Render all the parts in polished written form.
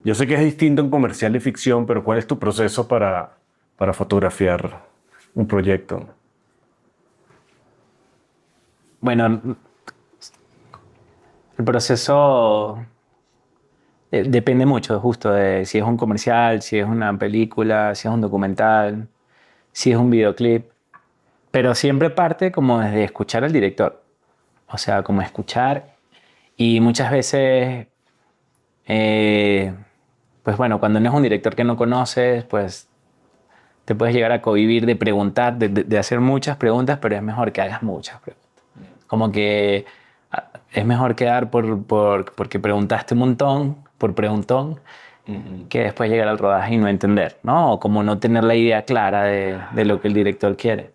Yo sé que es distinto en comercial y ficción, pero ¿cuál es tu proceso para fotografiar un proyecto? Bueno, el proceso depende mucho justo de si es un comercial, si es una película, si es un documental, si es un videoclip, pero siempre parte como desde escuchar al director, o sea, como escuchar y muchas veces, eh, pues bueno, cuando no es un director que no conoces, pues te puedes llegar a convivir de preguntar, de hacer muchas preguntas, pero es mejor que hagas muchas preguntas. Como que es mejor quedar porque preguntaste un montón, por preguntón, Ujú. que después llegar al rodaje y no entender, ¿no? O como no tener la idea clara de lo que el director quiere.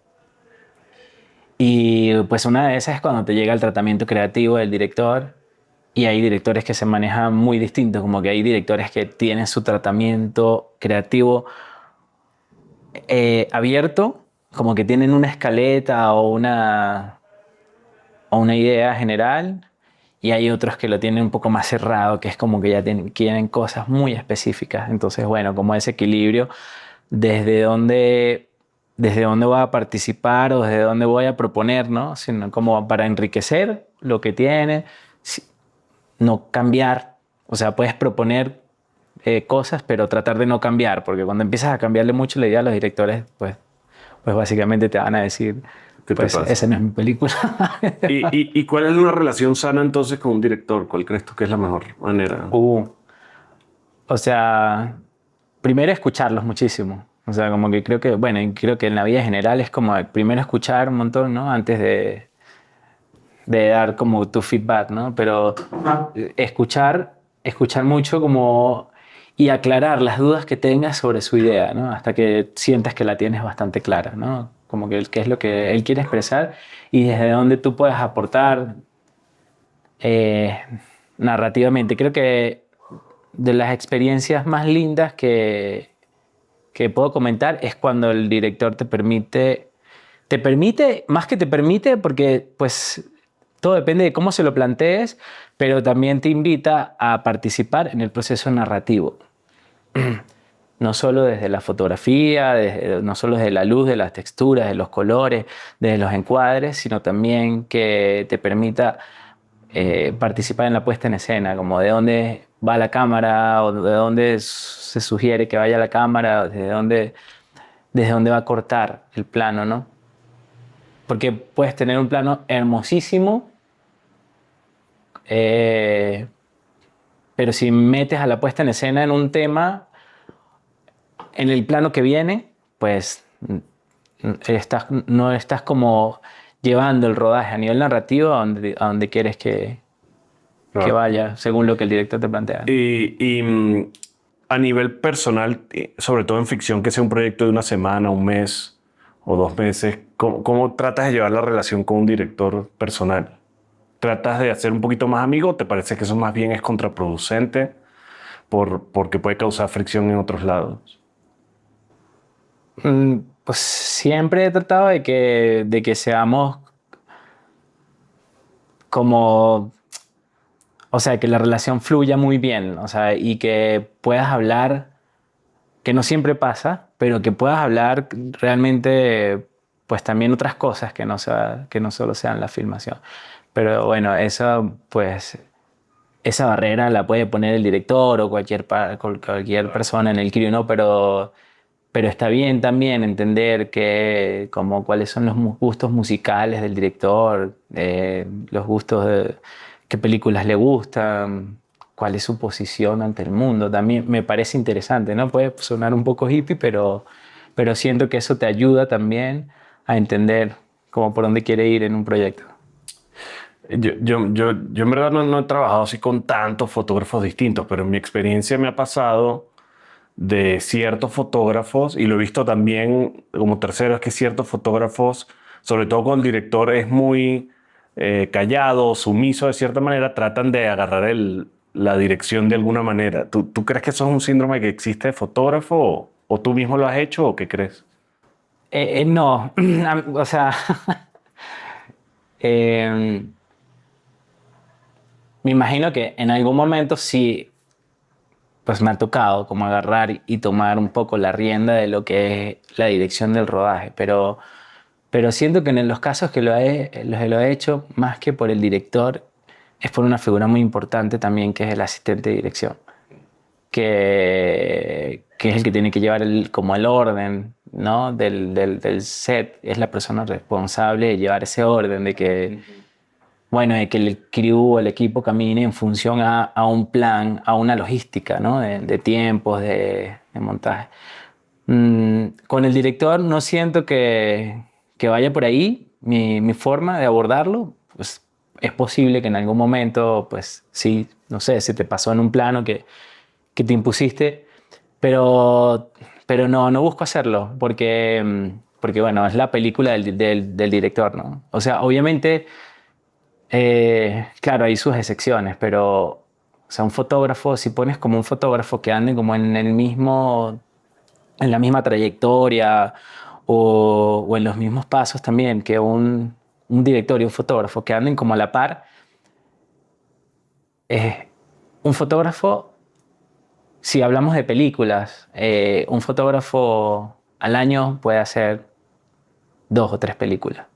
Y pues una de esas es cuando te llega el tratamiento creativo del director y hay directores que se manejan muy distintos, como que hay directores que tienen su tratamiento creativo abierto, como que tienen una escaleta o una idea general, y hay otros que lo tienen un poco más cerrado, que es como que ya quieren cosas muy específicas. Entonces, bueno, como ese equilibrio, desde dónde, desde dónde voy a participar o desde dónde voy a proponer, ¿no? Sino como para enriquecer lo que tiene, no cambiar. O sea, puedes proponer cosas, pero tratar de no cambiar, porque cuando empiezas a cambiarle mucho la idea a los directores, pues básicamente te van a decir, ¿Qué te pues esa pasa? no es mi película. ¿Y cuál es una relación sana entonces con un director? ¿Cuál crees tú que es la mejor manera? Uh, o sea, primero escucharlos muchísimo. O sea, como que creo que, bueno, y creo que en la vida en general es como primero escuchar un montón, ¿no? Antes de dar como tu feedback, ¿no? Pero escuchar mucho como y aclarar las dudas que tengas sobre su idea, ¿no? Hasta que sientas que la tienes bastante clara, ¿no? Como que qué es lo que él quiere expresar y desde dónde tú puedes aportar eh, narrativamente. Creo que de las experiencias más lindas que puedo comentar es cuando el director más que te permite, porque pues todo depende de cómo se lo plantees, pero también te invita a participar en el proceso narrativo. No solo desde la fotografía, no solo desde la luz, de las texturas, de los colores, de los encuadres, sino también que te permita participar en la puesta en escena, como de dónde va la cámara o de dónde se sugiere que vaya la cámara, o desde dónde va a cortar el plano, ¿no? Porque puedes tener un plano hermosísimo, eh, pero si metes a la puesta en escena en un tema, en el plano que viene, pues no estás como llevando el rodaje a nivel narrativo a donde quieres que Claro. vaya, según lo que el director te plantea. Y a nivel personal, sobre todo en ficción, que sea un proyecto de una semana, un mes o 2 meses, ¿cómo tratas de llevar la relación con un director personal? ¿Tratas de hacer un poquito más amigo o te parece que eso más bien es contraproducente porque puede causar fricción en otros lados? Pues siempre he tratado de que seamos como, o sea, que la relación fluya muy bien, o sea, y que puedas hablar, que no siempre pasa, pero que puedas hablar realmente, pues también otras cosas que no solo sean la filmación. Pero bueno, eso, pues, esa barrera la puede poner el director o cualquier persona en el crew, ¿no? Pero está bien también entender que, como cuáles son los gustos musicales del director, los gustos de qué películas le gustan, cuál es su posición ante el mundo. También me parece interesante, ¿no? Puede sonar un poco hippie, pero siento que eso te ayuda también a entender cómo por dónde quiere ir en un proyecto. Yo en verdad no he trabajado así con tantos fotógrafos distintos, pero en mi experiencia me ha pasado de ciertos fotógrafos, y lo he visto también como tercero, es que ciertos fotógrafos, sobre todo cuando el director es muy callado, sumiso de cierta manera, tratan de agarrar la dirección de alguna manera. ¿Tú crees que eso es un síndrome que existe de fotógrafo o tú mismo lo has hecho o qué crees? No, o sea, eh, me imagino que en algún momento sí, pues me ha tocado como agarrar y tomar un poco la rienda de lo que es la dirección del rodaje, pero siento que en los casos que lo he hecho, más que por el director, es por una figura muy importante también, que es el asistente de dirección, que es el que tiene que llevar como el orden, ¿no? del set, es la persona responsable de llevar ese orden, de que, bueno, de que el crew o el equipo camine en función a un plan, a una logística, ¿no? De tiempos, de montaje. Con el director no siento que vaya por ahí mi forma de abordarlo. Pues es posible que en algún momento, pues sí, no sé, se te pasó en un plano que te impusiste, pero, pero no busco hacerlo porque, bueno, es la película del director, ¿no? O sea, obviamente, claro, hay sus excepciones, pero, o sea, un fotógrafo, si pones como un fotógrafo que ande como en la misma trayectoria o en los mismos pasos también que un director y un fotógrafo que anden como a la par, un fotógrafo, si hablamos de películas, un fotógrafo al año puede hacer 2 o 3 películas,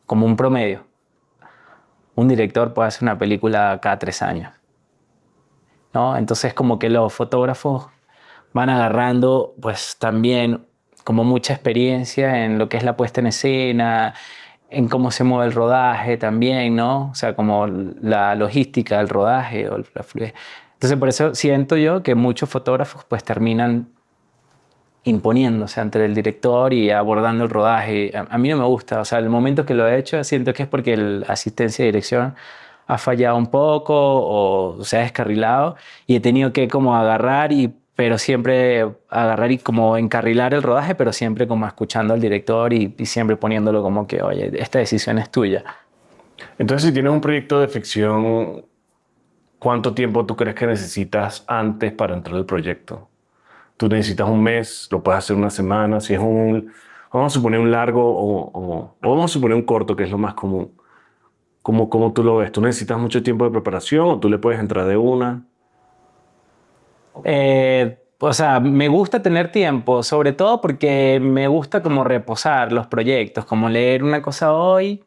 como un promedio. Un director puede hacer una película cada 3 años, ¿no? Entonces como que los fotógrafos van agarrando pues también como mucha experiencia en lo que es la puesta en escena, en cómo se mueve el rodaje también, ¿no? O sea, como la logística del rodaje o la fluidez. Entonces por eso siento yo que muchos fotógrafos pues terminan imponiéndose ante el director y abordando el rodaje. A mí no me gusta, o sea, el momento que lo he hecho siento que es porque la asistencia de dirección ha fallado un poco o se ha descarrilado y he tenido que como agarrar pero siempre agarrar y como encarrilar el rodaje, pero siempre como escuchando al director y siempre poniéndolo como que, oye, esta decisión es tuya. Entonces, si tienes un proyecto de ficción, ¿cuánto tiempo tú crees que necesitas antes para entrar al proyecto? Tú necesitas un mes, lo puedes hacer una semana, si es vamos a suponer un largo o vamos a suponer un corto, que es lo más común. ¿Cómo tú lo ves? ¿Tú necesitas mucho tiempo de preparación o tú le puedes entrar de una? O sea, me gusta tener tiempo, sobre todo porque me gusta como reposar los proyectos, como leer una cosa hoy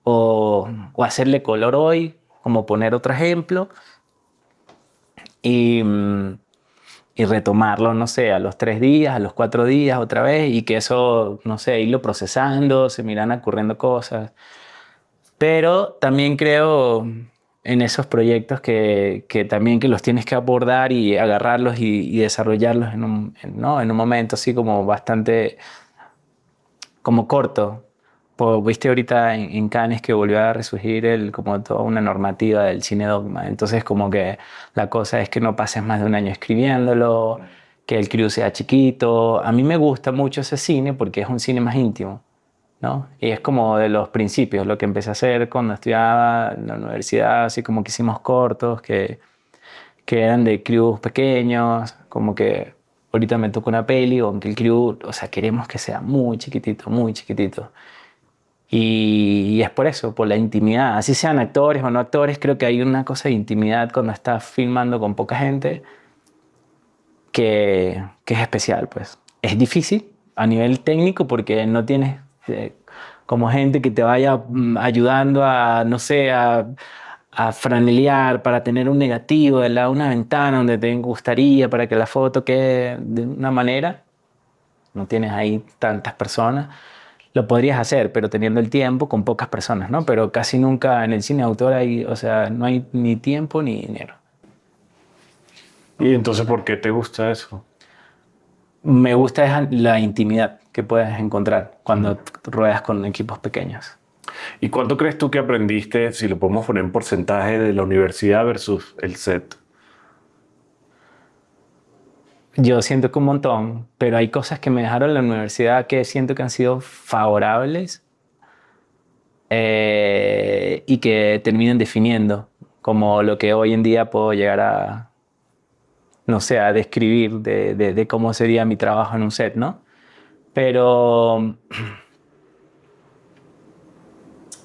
o hacerle color hoy, como poner otro ejemplo y, y retomarlo, no sé, a los 3 días, a los 4 días otra vez y que eso, no sé, irlo procesando, se miran ocurriendo cosas. Pero también creo en esos proyectos que también que los tienes que abordar y agarrarlos y desarrollarlos ¿no? En un momento así como bastante como corto. Viste ahorita en Cannes que volvió a resurgir como toda una normativa del cine dogma. Entonces como que la cosa es que no pases más de un año escribiéndolo, que el crew sea chiquito. A mí me gusta mucho ese cine porque es un cine más íntimo, ¿no? Y es como de los principios, lo que empecé a hacer cuando estudiaba en la universidad, así como que hicimos cortos, que eran de crews pequeños, como que ahorita me toca una peli, aunque el crew, o sea, queremos que sea muy chiquitito, muy chiquitito. Y es por eso, por la intimidad. Así sean actores o no actores, creo que hay una cosa de intimidad cuando estás filmando con poca gente que es especial, pues. Es difícil a nivel técnico porque no tienes como gente que te vaya ayudando a, no sé, a franelear para tener un negativo de una ventana donde te gustaría para que la foto quede de una manera. No tienes ahí tantas personas. Lo podrías hacer, pero teniendo el tiempo con pocas personas, ¿no? Pero casi nunca en el cine de autor hay, o sea, no hay ni tiempo ni dinero. ¿Y entonces por qué te gusta eso? Me gusta la intimidad que puedes encontrar cuando ruedas con equipos pequeños. ¿Y cuánto crees tú que aprendiste, si lo podemos poner en porcentaje, de la universidad versus el set? Yo siento que un montón, pero hay cosas que me dejaron en la universidad que siento que han sido favorables y que terminan definiendo como lo que hoy en día puedo llegar a, no sé, a describir de cómo sería mi trabajo en un set, ¿no? Pero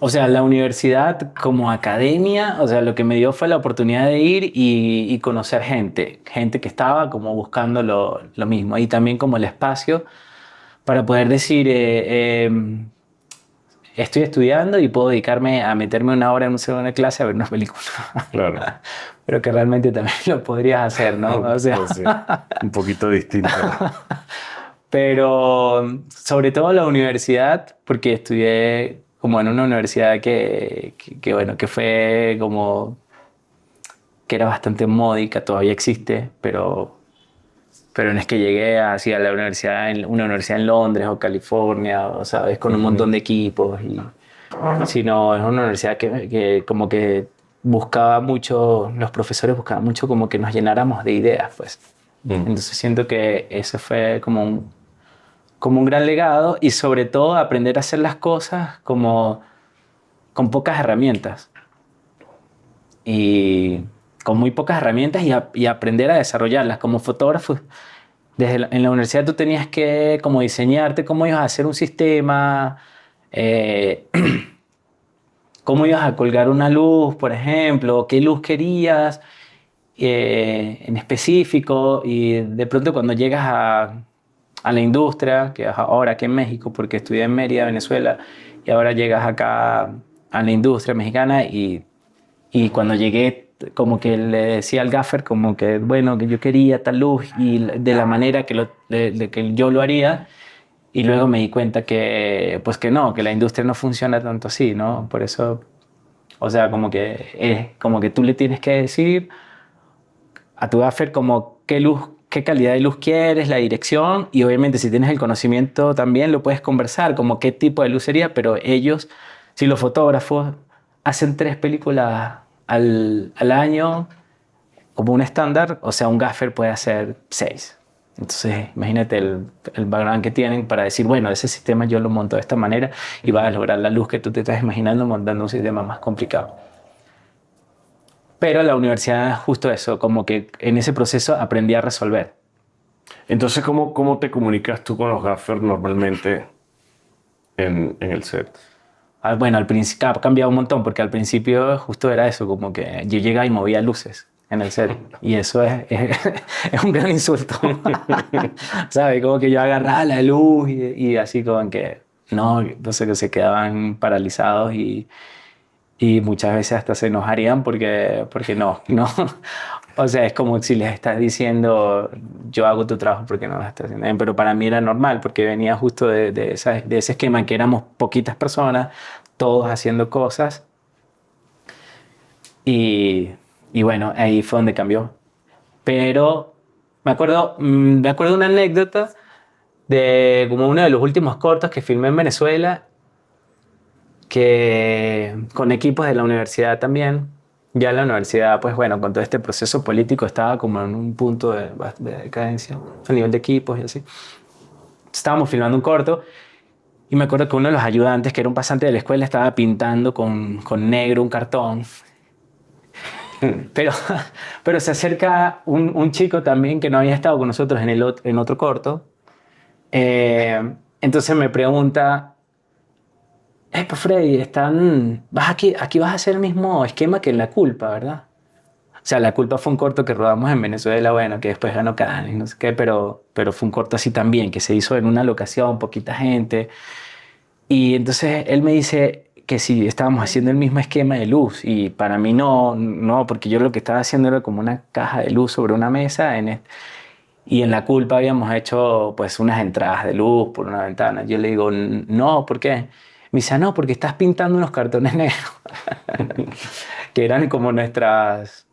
O sea, la universidad como academia, o sea, lo que me dio fue la oportunidad de ir y conocer gente que estaba como buscando lo mismo. Y también como el espacio para poder decir, estoy estudiando y puedo dedicarme a meterme una hora en una clase a ver una película. Claro. Pero que realmente también lo podrías hacer, ¿no? O sea, Pues sí, un poquito distinto. pero sobre todo la universidad, porque estudié como en una universidad bueno, que fue como, que era bastante módica, todavía existe, pero no es que llegué así a la universidad, una universidad en Londres o California, o sabes, con un montón de equipos, sino es una universidad que como que buscaba mucho, los profesores buscaban mucho como que nos llenáramos de ideas, pues. Entonces siento que eso fue como un gran legado y sobre todo aprender a hacer las cosas como con pocas herramientas y con muy pocas herramientas y aprender a desarrollarlas como fotógrafo. En la universidad tú tenías que como diseñarte cómo ibas a hacer un sistema, eh, cómo ibas a colgar una luz, por ejemplo, qué luz querías en específico y de pronto cuando llegas a la industria, que es ahora aquí en México, porque estudié en Mérida, Venezuela, y ahora llegas acá a la industria mexicana y cuando llegué como que le decía al gaffer como que bueno, que yo quería tal luz y de la manera que yo lo haría y luego me di cuenta que pues que no, que la industria no funciona tanto así, ¿no? Por eso, o sea, como que tú le tienes que decir a tu gaffer como qué luz, qué calidad de luz quieres, la dirección y obviamente si tienes el conocimiento también lo puedes conversar como qué tipo de luz sería, pero ellos, si los fotógrafos hacen 3 películas al año como un estándar, o sea, un gaffer puede hacer 6. Entonces, imagínate el background que tienen para decir, bueno, ese sistema yo lo monto de esta manera y vas a lograr la luz que tú te estás imaginando montando un sistema más complicado. Pero la universidad, justo eso, como que en ese proceso aprendí a resolver. Entonces, ¿cómo te comunicas tú con los gaffers normalmente en el set? Bueno, al principio ha cambiado un montón, porque al principio justo era eso, como que yo llegaba y movía luces en el set. Y eso es un gran insulto. ¿Sabes? Como que yo agarraba la luz y así como que no, entonces que se quedaban paralizados y muchas veces hasta se enojarían porque no. O sea, es como si les estás diciendo, yo hago tu trabajo porque no lo estás haciendo bien. Pero para mí era normal, porque venía justo de ese esquema en que éramos poquitas personas, todos haciendo cosas. Y, y bueno, ahí fue donde cambió. Pero me acuerdo una anécdota de como uno de los últimos cortos que filmé en Venezuela, que con equipos de la universidad también. Ya la universidad, pues bueno, con todo este proceso político estaba como en un punto de decadencia a nivel de equipos y así. Estábamos filmando un corto y me acuerdo que uno de los ayudantes, que era un pasante de la escuela, estaba pintando con negro un cartón. Pero, pero se acerca un chico también que no había estado con nosotros en otro corto. Entonces me pregunta, pues Freddy, aquí vas a hacer el mismo esquema que en La Culpa, ¿verdad? O sea, La Culpa fue un corto que rodamos en Venezuela, bueno, que después ganó Cannes, no sé qué, pero fue un corto así también, que se hizo en una locación, poquita gente. Y entonces él me dice que si estábamos haciendo el mismo esquema de luz, y para mí no, porque yo lo que estaba haciendo era como una caja de luz sobre una mesa, y en La Culpa habíamos hecho pues unas entradas de luz por una ventana. Yo le digo, no, ¿por qué? Me dice, no, porque estás pintando unos cartones negros, que eran como nuestras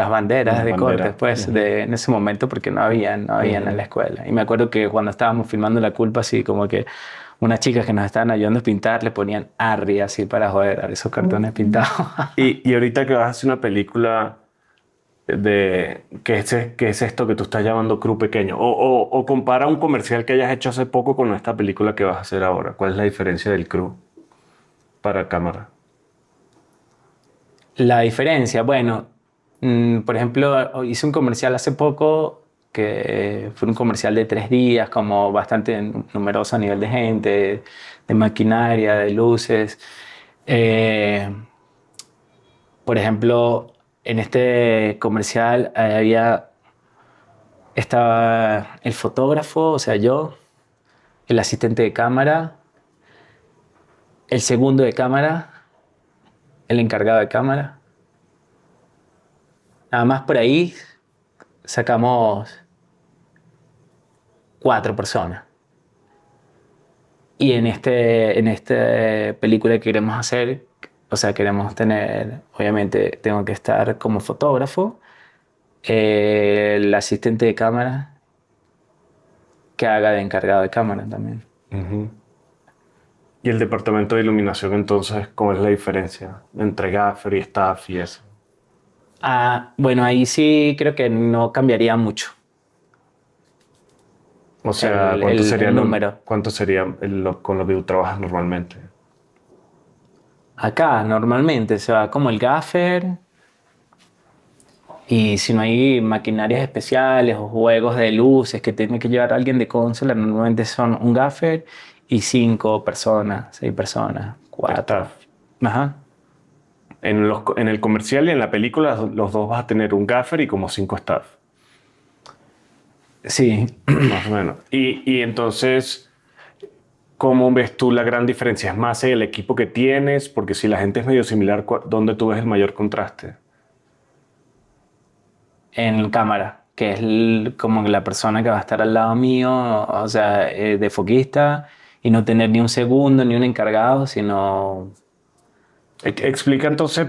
banderas de corte, pues, en ese momento, porque no habían en la escuela. Y me acuerdo que cuando estábamos filmando La Culpa, así como que unas chicas que nos estaban ayudando a pintar le ponían Arri así para joder a esos cartones pintados. Y ahorita que vas a hacer una película ¿qué es esto que tú estás llamando crew pequeño? O compara un comercial que hayas hecho hace poco con esta película que vas a hacer ahora. ¿Cuál es la diferencia del crew para cámara? La diferencia, bueno, por ejemplo, hice un comercial hace poco que fue un comercial de 3 días, como bastante numeroso a nivel de gente, de maquinaria, de luces. Eh, por ejemplo, en este comercial estaba el fotógrafo, o sea, yo, el asistente de cámara, el segundo de cámara, el encargado de cámara. Nada más por ahí sacamos 4 personas. Y en esta película que queremos hacer, o sea, queremos tener, obviamente, tengo que estar como fotógrafo, el asistente de cámara que haga de encargado de cámara también. Ujú. ¿Y el departamento de iluminación entonces, cuál es la diferencia entre gaffer y staff y eso? Ah, bueno, ahí sí creo que no cambiaría mucho O sea, el número. cuánto sería con lo que tú trabajas normalmente? Acá normalmente se va como el gaffer y si no hay maquinarias especiales o juegos de luces que tiene que llevar alguien de consola, normalmente son un gaffer y 5 personas, 6 personas, 4. Staff. Ajá. En el comercial y en la película, los dos vas a tener un gaffer y como 5 staff, Sí. más o menos. Y entonces, ¿cómo ves tú la gran diferencia? ¿Es más el equipo que tienes? Porque si la gente es medio similar, ¿dónde tú ves el mayor contraste? En cámara, que es como la persona que va a estar al lado mío, o sea, de foquista, y no tener ni un segundo ni un encargado, sino Explica entonces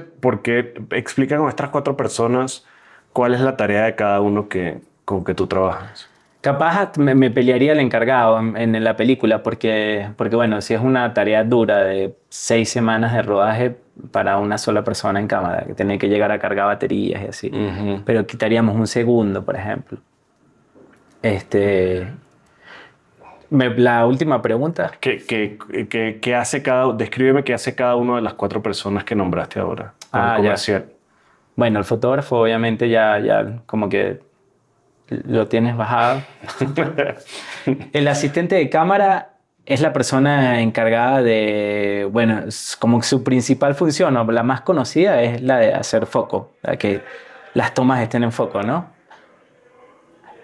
explica con estas 4 personas cuál es la tarea de cada uno con que tú trabajas. capaz me pelearía el encargado en la película, porque bueno, si es una tarea dura de 6 semanas de rodaje para una sola persona en cámara, que tiene que llegar a cargar baterías y así, Ujú. pero quitaríamos un segundo, por ejemplo. Este, la última pregunta. ¿Qué hace descríbeme qué hace cada una de las 4 personas que nombraste ahora con el Ah, ya. comercial? Bueno, el fotógrafo obviamente ya como que lo tienes bajado. El asistente de cámara es la persona encargada de, bueno, como que su principal función, o la más conocida, es la de hacer foco, la que las tomas estén en foco, ¿no?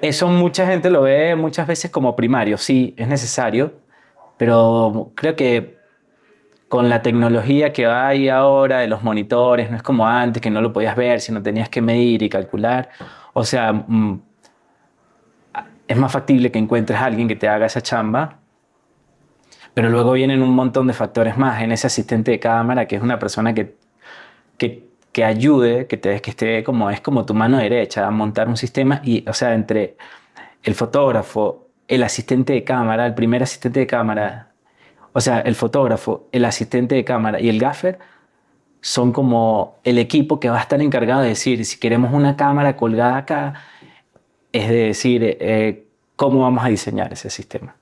Eso mucha gente lo ve muchas veces como primario, sí, es necesario, pero creo que con la tecnología que hay ahora de los monitores, no es como antes que no lo podías ver, sino tenías que medir y calcular. O sea, es más factible que encuentres a alguien que te haga esa chamba, pero luego vienen un montón de factores más en ese asistente de cámara, que es una persona que ayude, que esté como, es como tu mano derecha a montar un sistema y, o sea, entre el fotógrafo, el asistente de cámara, el primer asistente de cámara, o sea, el fotógrafo, el asistente de cámara y el gaffer son como el equipo que va a estar encargado de decir si queremos una cámara colgada acá, es de decir cómo vamos a diseñar ese sistema.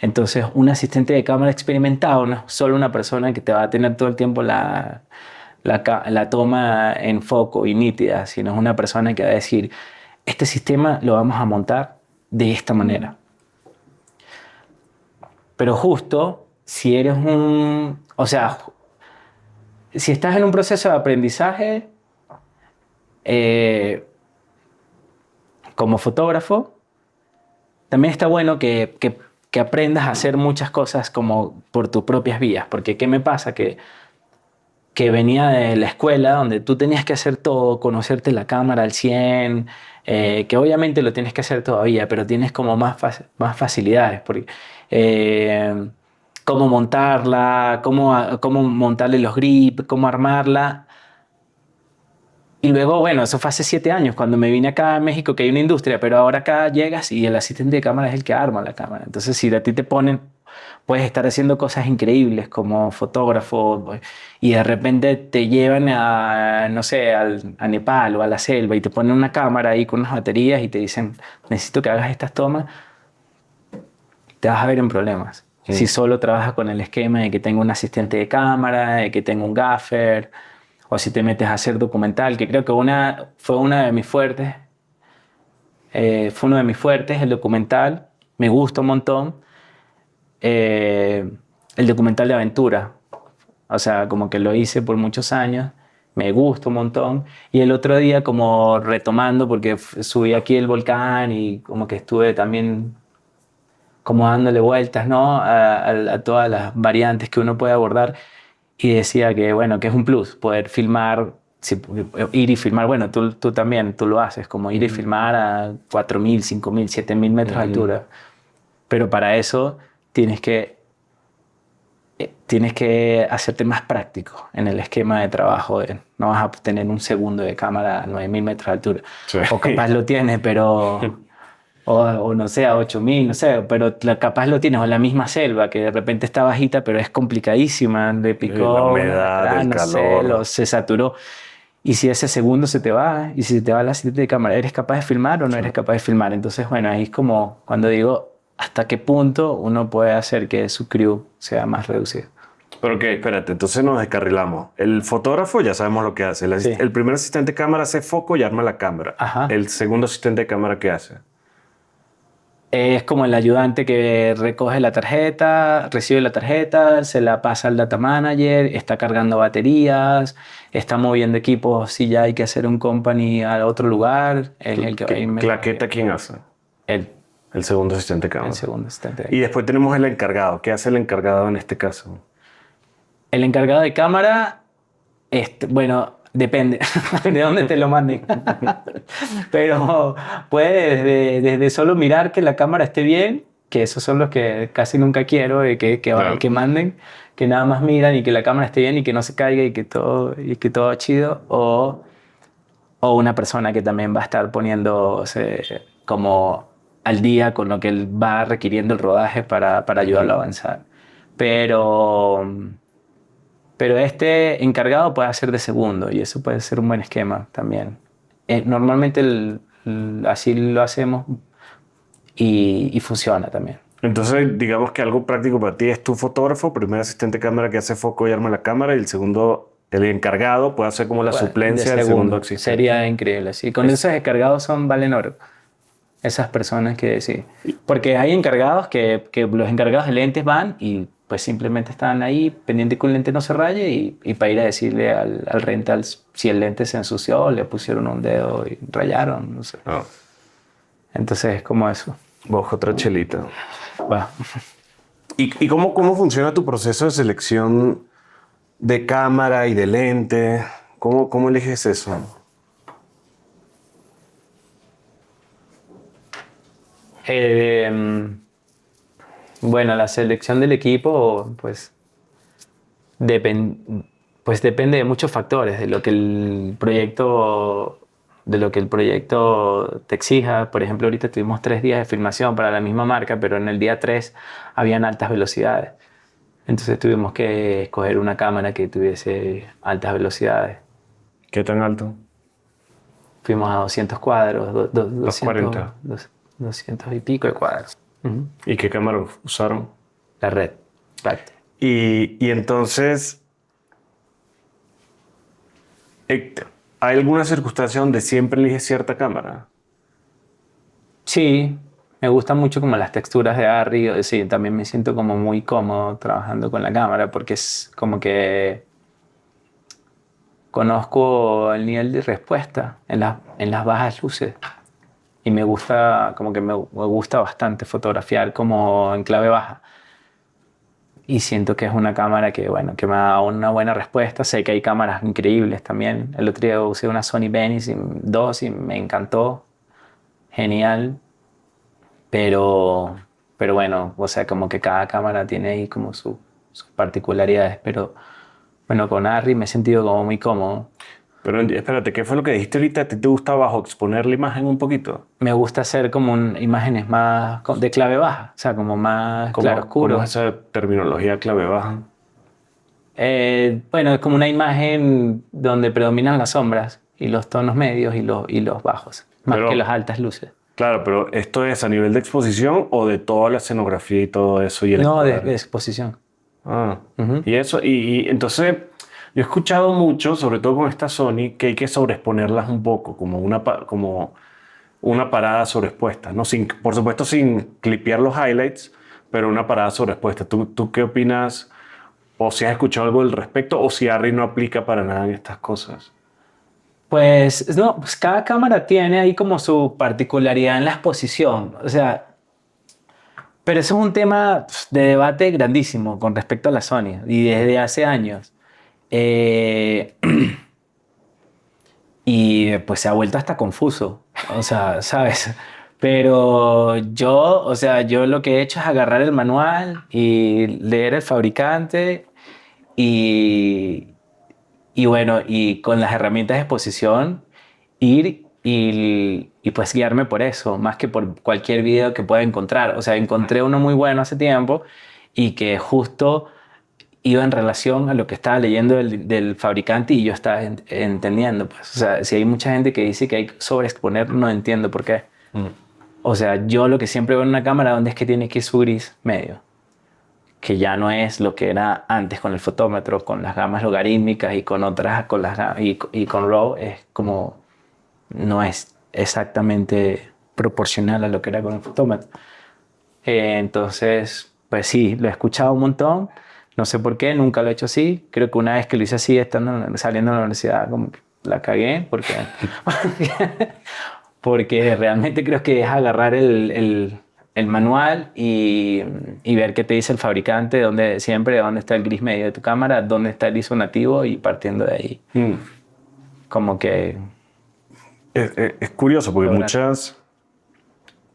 Entonces, un asistente de cámara experimentado no es solo una persona que te va a tener todo el tiempo la toma en foco y nítida, sino es una persona que va a decir, este sistema lo vamos a montar de esta manera. Pero justo si eres o sea, si estás en un proceso de aprendizaje eh, como fotógrafo, también está bueno que aprendas a hacer muchas cosas como por tus propias vías, porque ¿qué me pasa? Que venía de la escuela donde tú tenías que hacer todo, conocerte la cámara al 100, que obviamente lo tienes que hacer todavía, pero tienes como más facilidades, porque cómo montarla, cómo montarle los grips, cómo armarla. Y luego, bueno, eso fue hace 7 años, cuando me vine acá a México, que hay una industria, pero ahora acá llegas y el asistente de cámara es el que arma la cámara. Entonces, si a ti te ponen, puedes estar haciendo cosas increíbles como fotógrafo y de repente te llevan a, no sé, a Nepal o a la selva y te ponen una cámara ahí con unas baterías y te dicen, necesito que hagas estas tomas, te vas a ver en problemas. Si solo trabajas con el esquema de que tengo un asistente de cámara, de que tengo un gaffer, o si te metes a hacer documental, que creo que fue una de mis fuertes, fue uno de mis fuertes, el documental, me gusta un montón, el documental de aventura. O sea, como que lo hice por muchos años, me gusta un montón. Y el otro día como retomando, porque subí aquí el volcán y como que estuve también como dándole vueltas, ¿no? A todas las variantes que uno puede abordar. Y decía que, bueno, que es un plus poder filmar, ir y filmar, bueno, tú también, tú lo haces, como ir y filmar a 4.000, 5.000, 7.000 metros de altura. Pero para eso tienes que, tienes que hacerte más práctico en el esquema de trabajo. No vas a tener un segundo de cámara a 9.000 metros de altura. Sí. O capaz lo tienes, pero... O no sé, a 8.000, no sé, pero capaz lo tienes, o la misma selva, que de repente está bajita, pero es complicadísima, le La picó un humedad, el alacrán, no sé, calor. se saturó. Y si ese segundo se te va, y si se te va el asistente de cámara, ¿eres capaz de filmar o no Sí. eres capaz de filmar? Entonces, bueno, ahí es como cuando digo, ¿hasta qué punto uno puede hacer que su crew sea más reducido? Pero ok, espérate, entonces nos descarrilamos. El fotógrafo ya sabemos lo que hace. Sí. El primer asistente de cámara hace foco y arma la cámara. Ajá. El segundo asistente de cámara, ¿qué hace? Es como el ayudante que recoge la tarjeta, recibe la tarjeta, se la pasa al data manager, está cargando baterías, está moviendo equipos si ya hay que hacer un company a otro lugar. Es el que va a ir ¿Claqueta quién hace? el, El segundo asistente de cámara. el segundo asistente. Y después tenemos el encargado. ¿Qué hace el encargado en este caso? El encargado de cámara, bueno, depende de dónde te lo manden. Pero puede desde solo mirar que la cámara esté bien, que esos son los que casi nunca quiero, Claro. que manden, que nada más miran y que la cámara esté bien y que no se caiga y que todo chido. O una persona que también va a estar poniéndose como al día con lo que él va requiriendo el rodaje para ayudarlo a avanzar. Pero... Pero este encargado puede hacer de segundo y eso puede ser un buen esquema también. Normalmente así lo hacemos y funciona también. Entonces, digamos que algo práctico para ti es tu fotógrafo, primer asistente de cámara que hace foco y arma la cámara, y el segundo, el encargado, puede hacer como la suplencia del segundo asistente. Sería increíble. Sí. Con esos encargados valen oro. Esas personas que sí. Porque hay encargados que los encargados de lentes van y pues simplemente están ahí pendiente que un lente no se raye y para ir a decirle al rental si el lente se ensució, le pusieron un dedo y rayaron, no sé. Ah, Entonces es como eso. vos otra chelita. Va. ¿Y cómo funciona tu proceso de selección de cámara y de lente? ¿Cómo eliges eso? Bueno, la selección del equipo, pues depende de muchos factores, de lo que el proyecto te exija. Por ejemplo, ahorita tuvimos 3 días de filmación para la misma marca, pero en el día 3 habían altas velocidades. Entonces tuvimos que escoger una cámara que tuviese altas velocidades. ¿Qué tan alto? Fuimos a 200 cuadros, 240. 200 y pico de cuadros. Ujú. ¿Y qué cámara usaron? La red. Exacto. Y entonces, ¿hay alguna circunstancia donde siempre eliges cierta cámara? Sí, me gustan mucho como las texturas de Arri. Sí, también me siento como muy cómodo trabajando con la cámara porque es como que conozco el nivel de respuesta en las bajas luces. Y me gusta, como que me gusta bastante fotografiar como en clave baja. Y siento que es una cámara que, bueno, que me da una buena respuesta. Sé que hay cámaras increíbles también. El otro día usé una Sony Venice 2 y me encantó. Genial. Pero bueno, o sea, como que cada cámara tiene ahí como sus particularidades. Pero bueno, con Arri me he sentido como muy cómodo. Pero espérate, ¿qué fue lo que dijiste ahorita? ¿A ti te gusta bajo exponer la imagen un poquito? Me gusta hacer como imágenes más de clave baja, o sea, como más claroscuro. ¿Cómo es esa terminología clave baja? Bueno, es como una imagen donde predominan las sombras y los tonos medios y los bajos, más Pero- que las altas luces. Claro, pero ¿esto es a nivel de exposición o de toda la escenografía y todo eso? Y el No, de encuadre? exposición. Ah, Ujú. y eso, y entonces yo he escuchado mucho, sobre todo con esta Sony, que hay que sobreexponerlas un poco, como como una parada sobreexpuesta, ¿no? Por supuesto sin clipear los highlights, pero una parada sobreexpuesta. ¿Tú qué opinas O si has escuchado algo al respecto, o si Arri no aplica para nada en estas cosas. Pues no, pues cada cámara tiene ahí como su particularidad en la exposición. O sea, pero eso es un tema de debate grandísimo con respecto a la Sony y desde hace años. Eh, y pues se ha vuelto hasta confuso, o sea, ¿sabes? Pero yo, o sea, yo lo que he hecho es agarrar el manual y leer el fabricante y, y bueno, y con las herramientas de exposición ir y pues guiarme por eso, más que por cualquier video que pueda encontrar. O sea, encontré uno muy bueno hace tiempo y que justo iba en relación a lo que estaba leyendo del fabricante y yo estaba entendiendo. Pues. O sea, si hay mucha gente que dice que hay que sobreexponer, no entiendo por qué. O sea, yo lo que siempre veo en una cámara, ¿dónde es que tiene que ir su gris medio? Que ya no es lo que era antes con el fotómetro, con las gamas logarítmicas y con otras, y con RAW, es como, no es exactamente proporcional a lo que era con el fotómetro. Entonces, pues sí, lo he escuchado un montón, no sé por qué, nunca lo he hecho así, creo que una vez que lo hice así, saliendo de la universidad, como que la cagué, porque realmente creo que es agarrar el manual y ver qué te dice el fabricante, dónde está el gris medio de tu cámara, dónde está el ISO nativo y partiendo de ahí. Como que... Es curioso porque muchas,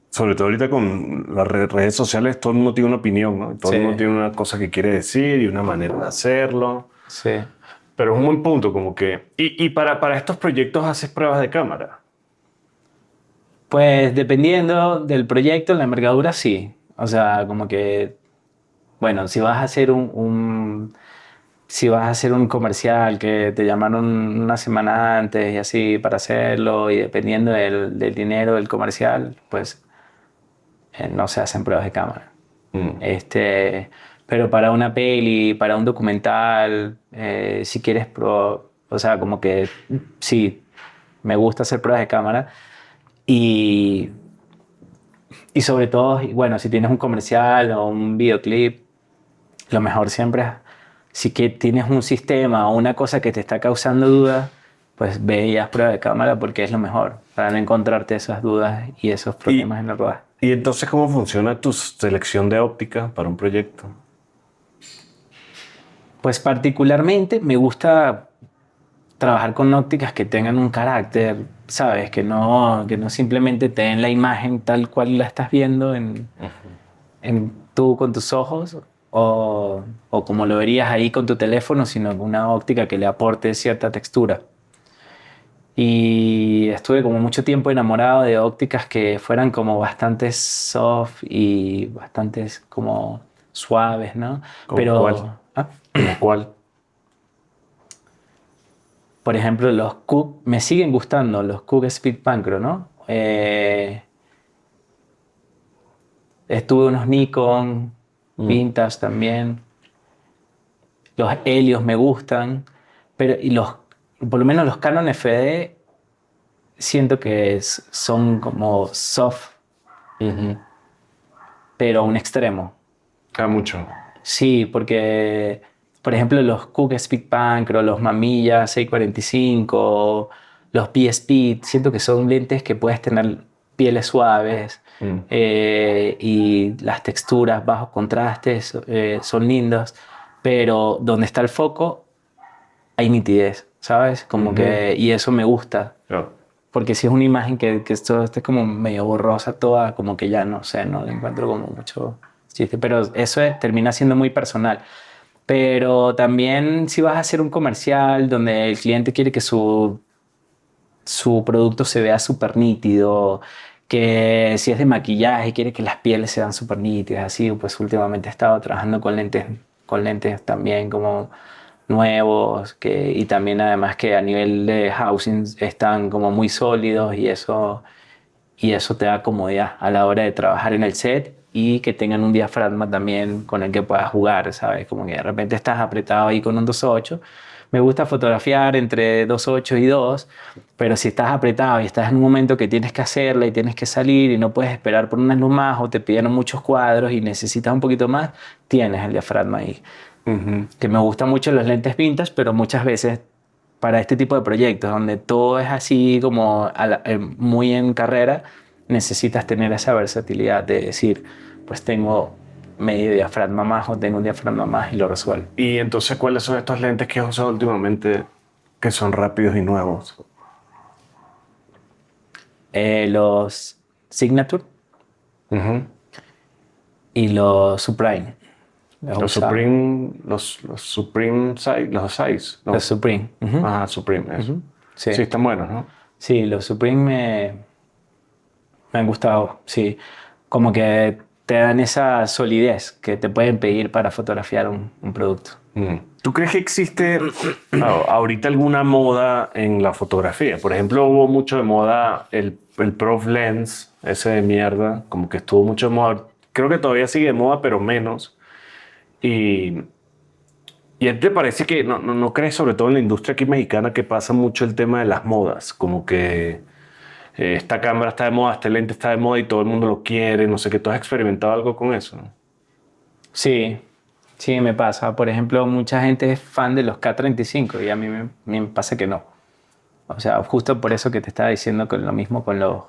sobre todo ahorita con las redes sociales, todo el mundo tiene una opinión, ¿no? Todo el mundo tiene una cosa que quiere decir y una manera de hacerlo. Sí. Pero es un buen punto, como que... Y para estos proyectos haces pruebas de cámara. Pues dependiendo del proyecto, la envergadura sí. O sea, como que, bueno, si vas a hacer si vas a hacer un comercial que te llamaron una semana antes y así para hacerlo y dependiendo del dinero del comercial, pues no se hacen pruebas de cámara. Pero para una peli, para un documental, si quieres, o sea, como que sí, me gusta hacer pruebas de cámara. Y, y sobre todo, bueno, si tienes un comercial o un videoclip, lo mejor siempre es, si que tienes un sistema o una cosa que te está causando dudas, pues ve y haz prueba de cámara porque es lo mejor para no encontrarte esas dudas y esos problemas en el rodaje. ¿Y entonces cómo funciona tu selección de óptica para un proyecto? Pues particularmente me gusta trabajar con ópticas que tengan un carácter, ¿sabes? Que no simplemente te den la imagen tal cual la estás viendo tú con tus ojos o como lo verías ahí con tu teléfono, sino una óptica que le aporte cierta textura. Y estuve como mucho tiempo enamorado de ópticas que fueran como bastante soft y bastante como suaves, ¿no? ¿Cómo cuál? ¿Ah? ¿Cómo cuál? Por ejemplo, los Cooke me siguen gustando, los Cooke Speed Pancro, ¿no? Estuve unos Nikon, vintage también. Los Helios me gustan, pero por lo menos los Canon FD siento que son como soft, pero a un extremo. Mucho. Sí, porque, por ejemplo, los Cooke Speed Pancro, los Mamilla 645, los P-Speed, siento que son lentes que puedes tener pieles suaves y las texturas, bajos contrastes, son lindos, pero donde está el foco hay nitidez, ¿sabes? Como que, y eso me gusta. Porque si es una imagen que esto esté como medio borrosa toda, como que ya no sé, no le encuentro como mucho chiste. Pero eso termina siendo muy personal. Pero también si vas a hacer un comercial donde el cliente quiere que su producto se vea súper nítido, que si es de maquillaje quiere que las pieles sean súper nítidas, así, pues últimamente he estado trabajando con lentes también como nuevos, y también además que a nivel de housing están como muy sólidos y eso te da comodidad a la hora de trabajar en el set y que tengan un diafragma también con el que puedas jugar, ¿sabes? Como que de repente estás apretado ahí con un 2.8. Me gusta fotografiar entre 2.8 y 2, pero si estás apretado y estás en un momento que tienes que hacerla y tienes que salir y no puedes esperar por una luz más o te pidieron muchos cuadros y necesitas un poquito más, tienes el diafragma ahí. que me gustan mucho los lentes vintage, pero muchas veces para este tipo de proyectos donde todo es así como muy en carrera, necesitas tener esa versatilidad de decir, pues tengo medio diafragma más o tengo un diafragma más y lo resuelvo. Y entonces, ¿cuáles son estos lentes que has usado últimamente que son rápidos y nuevos? Los Signature y los Supreme. Los Supreme, los Supreme Size, los Size. No. Los Supreme. Ah, Supreme, eso. Sí. Sí, están buenos, ¿no? Sí, los Supreme me han gustado, sí. Como que te dan esa solidez que te pueden pedir para fotografiar un producto. ¿Tú crees que existe ahorita alguna moda en la fotografía? Por ejemplo, hubo mucho de moda el Prof Lens, ese de mierda, como que estuvo mucho de moda. Creo que todavía sigue de moda, pero menos. Y a ti te parece que, no crees, sobre todo en la industria aquí mexicana, que pasa mucho el tema de las modas, como que esta cámara está de moda, este lente está de moda y todo el mundo lo quiere, no sé qué, ¿tú has experimentado algo con eso? Sí, sí, me pasa. Por ejemplo, mucha gente es fan de los K35 y a mí me pasa que no. O sea, justo por eso que te estaba diciendo que lo mismo con los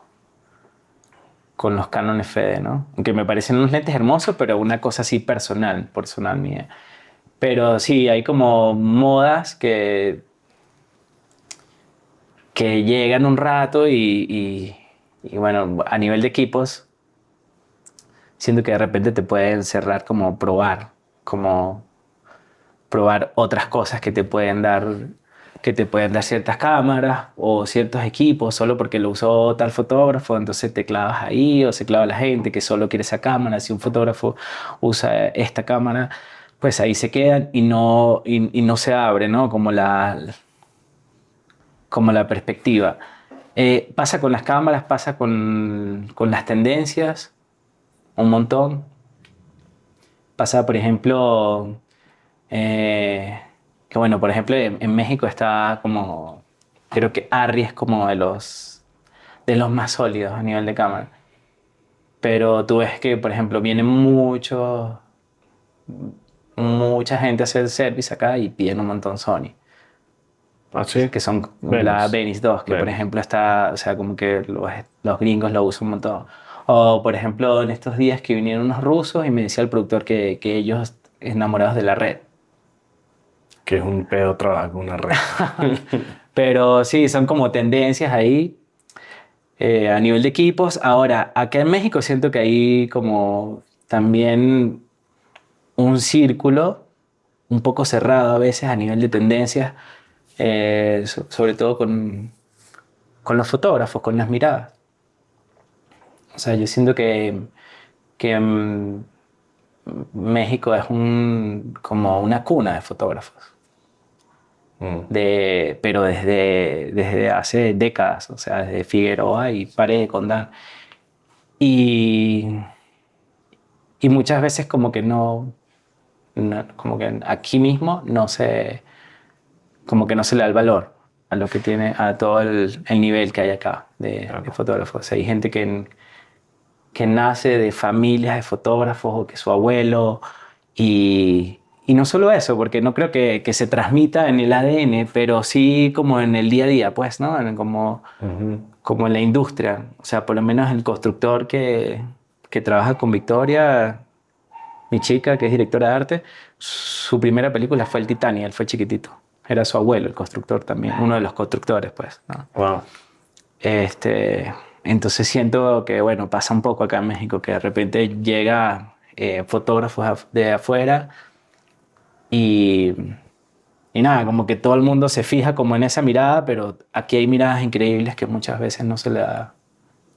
Canon FD, ¿no? Aunque me parecen unos lentes hermosos, pero una cosa así personal mía. Pero sí, hay como modas que llegan un rato y bueno, a nivel de equipos, siento que de repente te pueden cerrar como probar otras cosas que te pueden dar ciertas cámaras o ciertos equipos solo porque lo usó tal fotógrafo, entonces te clavas ahí o se clava la gente que solo quiere esa cámara. Si un fotógrafo usa esta cámara, pues ahí se quedan y no se abre, ¿no? Como la perspectiva. Pasa con las cámaras, pasa con las tendencias, un montón. Pasa, por ejemplo, que bueno, por ejemplo, en México está como, creo que Arri es como de los más sólidos a nivel de cámara. Pero tú ves que, por ejemplo, viene mucha gente a hacer service acá y piden un montón Sony. ¿Ah, sí? Que son Venice. la Venice 2, que por Venice. ejemplo está, o sea, como que los gringos lo usan un montón. O por ejemplo, en estos días que vinieron unos rusos y me decía el productor que ellos enamorados de la red. Que es un pedo trabajar con una red. Pero sí, son como tendencias ahí a nivel de equipos. Ahora, acá en México siento que hay como también un círculo un poco cerrado a veces a nivel de tendencias, sobre todo con los fotógrafos, con las miradas. O sea, yo siento que México es como una cuna de fotógrafos. Pero desde hace décadas, o sea, desde Figueroa y Paredes, Condán. Y muchas veces como que como que aquí mismo como que no se le da el valor a lo que tiene, a todo el nivel que hay acá de fotógrafos. O sea, hay gente que nace de familias de fotógrafos o que su abuelo y no solo eso, porque no creo que se transmita en el ADN, pero sí como en el día a día, pues, ¿no? Como en la industria. O sea, por lo menos el constructor que trabaja con Victoria, mi chica, que es directora de arte, su primera película fue el Titanic, él fue chiquitito. Era su abuelo, el constructor también, uno de los constructores, pues, ¿no? Wow. Entonces siento que, bueno, pasa un poco acá en México, que de repente llega fotógrafos de afuera y nada, como que todo el mundo se fija como en esa mirada, pero aquí hay miradas increíbles que muchas veces no se le da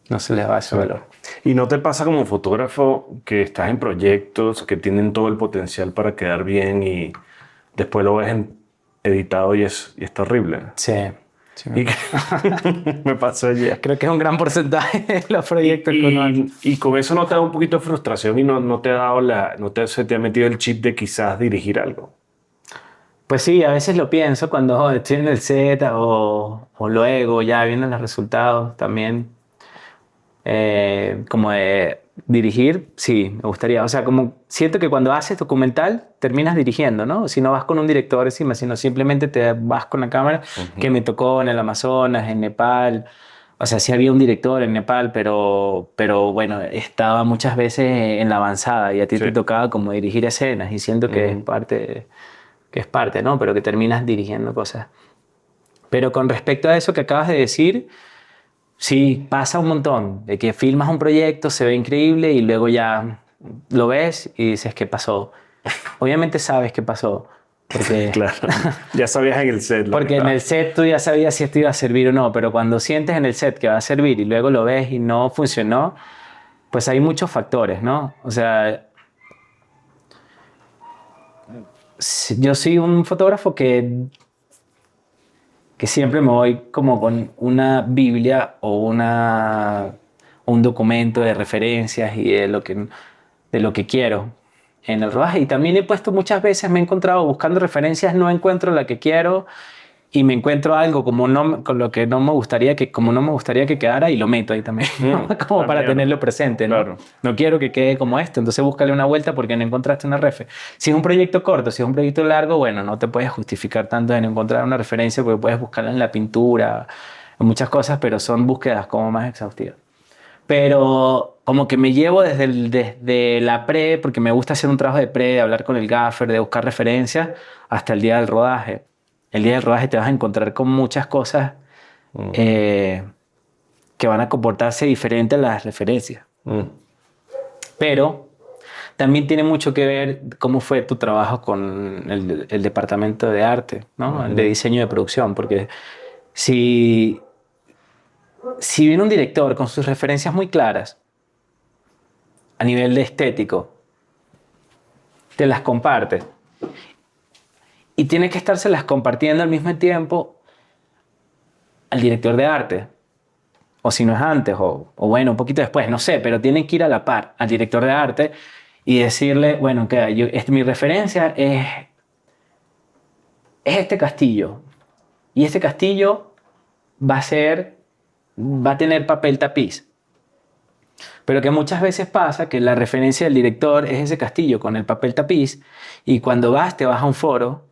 ese valor. ¿Y no te pasa como fotógrafo que estás en proyectos que tienen todo el potencial para quedar bien y después lo ves editado y está horrible? Sí. Sí, me pasó ayer. Creo que es un gran porcentaje de los proyectos que uno hace. Y con eso no te da un poquito de frustración y no te ha dado se te ha metido el chip de quizás dirigir algo. Pues sí, a veces lo pienso cuando estoy en el set o luego ya vienen los resultados también. como de dirigir, sí, me gustaría. O sea, como siento que cuando haces documental terminas dirigiendo, ¿no? Si no vas con un director encima, sino simplemente te vas con la cámara, que me tocó en el Amazonas, en Nepal. O sea, sí había un director en Nepal, pero bueno, estaba muchas veces en la avanzada y a ti te tocaba como dirigir escenas y siento que es parte, ¿no? Pero que terminas dirigiendo cosas. Pero con respecto a eso que acabas de decir, sí, pasa un montón, de que filmas un proyecto, se ve increíble y luego ya lo ves y dices, ¿qué pasó? Obviamente sabes qué pasó, porque, Claro, ya sabías en el set lo que porque en estaba. el set tú ya sabías si esto iba a servir o no, pero cuando sientes en el set que va a servir y luego lo ves y no funcionó, pues hay muchos factores, ¿no? O sea, yo soy un fotógrafo que siempre me voy como con una Biblia o un documento de referencias y de lo que quiero en el rodaje. Y también he puesto muchas veces, me he encontrado buscando referencias, no encuentro la que quiero y me encuentro algo como no, con lo que no me gustaría como no me gustaría que quedara y lo meto ahí también, como para También. tenerlo presente, ¿no? Claro. No quiero que quede como esto, entonces búscale una vuelta porque no encontraste una refe. Si es un proyecto corto, si es un proyecto largo, bueno, no te puedes justificar tanto en encontrar una referencia porque puedes buscarla en la pintura, en muchas cosas, pero son búsquedas como más exhaustivas. Pero como que me llevo desde la pre, porque me gusta hacer un trabajo de pre, de hablar con el gaffer, de buscar referencias, hasta el día del rodaje. El día del rodaje te vas a encontrar con muchas cosas eh, que van a comportarse diferente a las referencias. Pero también tiene mucho que ver cómo fue tu trabajo con el departamento de arte, ¿no? El de diseño de producción, porque si, si viene un director con sus referencias muy claras a nivel de estético, te las comparte y tiene que estárselas compartiendo al mismo tiempo al director de arte. O si no es antes, o bueno, un poquito después, no sé, pero tienen que ir a la par al director de arte y decirle, bueno, que mi referencia es este castillo. Y este castillo va a tener papel tapiz. Pero que muchas veces pasa que la referencia del director es ese castillo con el papel tapiz y cuando te vas a un foro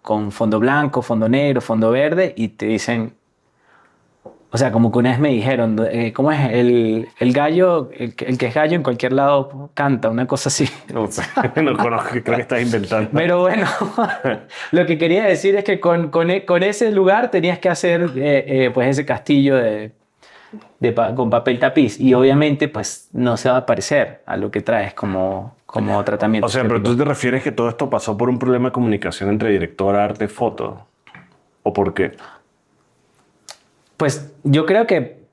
con fondo blanco, fondo negro, fondo verde y te dicen, o sea, como que una vez me dijeron, ¿cómo es? El gallo, el que es gallo en cualquier lado canta, una cosa así. No sé, no conozco, creo que estás inventando. Pero bueno, lo que quería decir es que con ese lugar tenías que hacer pues ese castillo con papel tapiz y obviamente pues no se va a parecer a lo que traes como tratamiento. O sea, pero tú te refieres que todo esto pasó por un problema de comunicación entre director, arte, foto. ¿O por qué? Pues yo creo que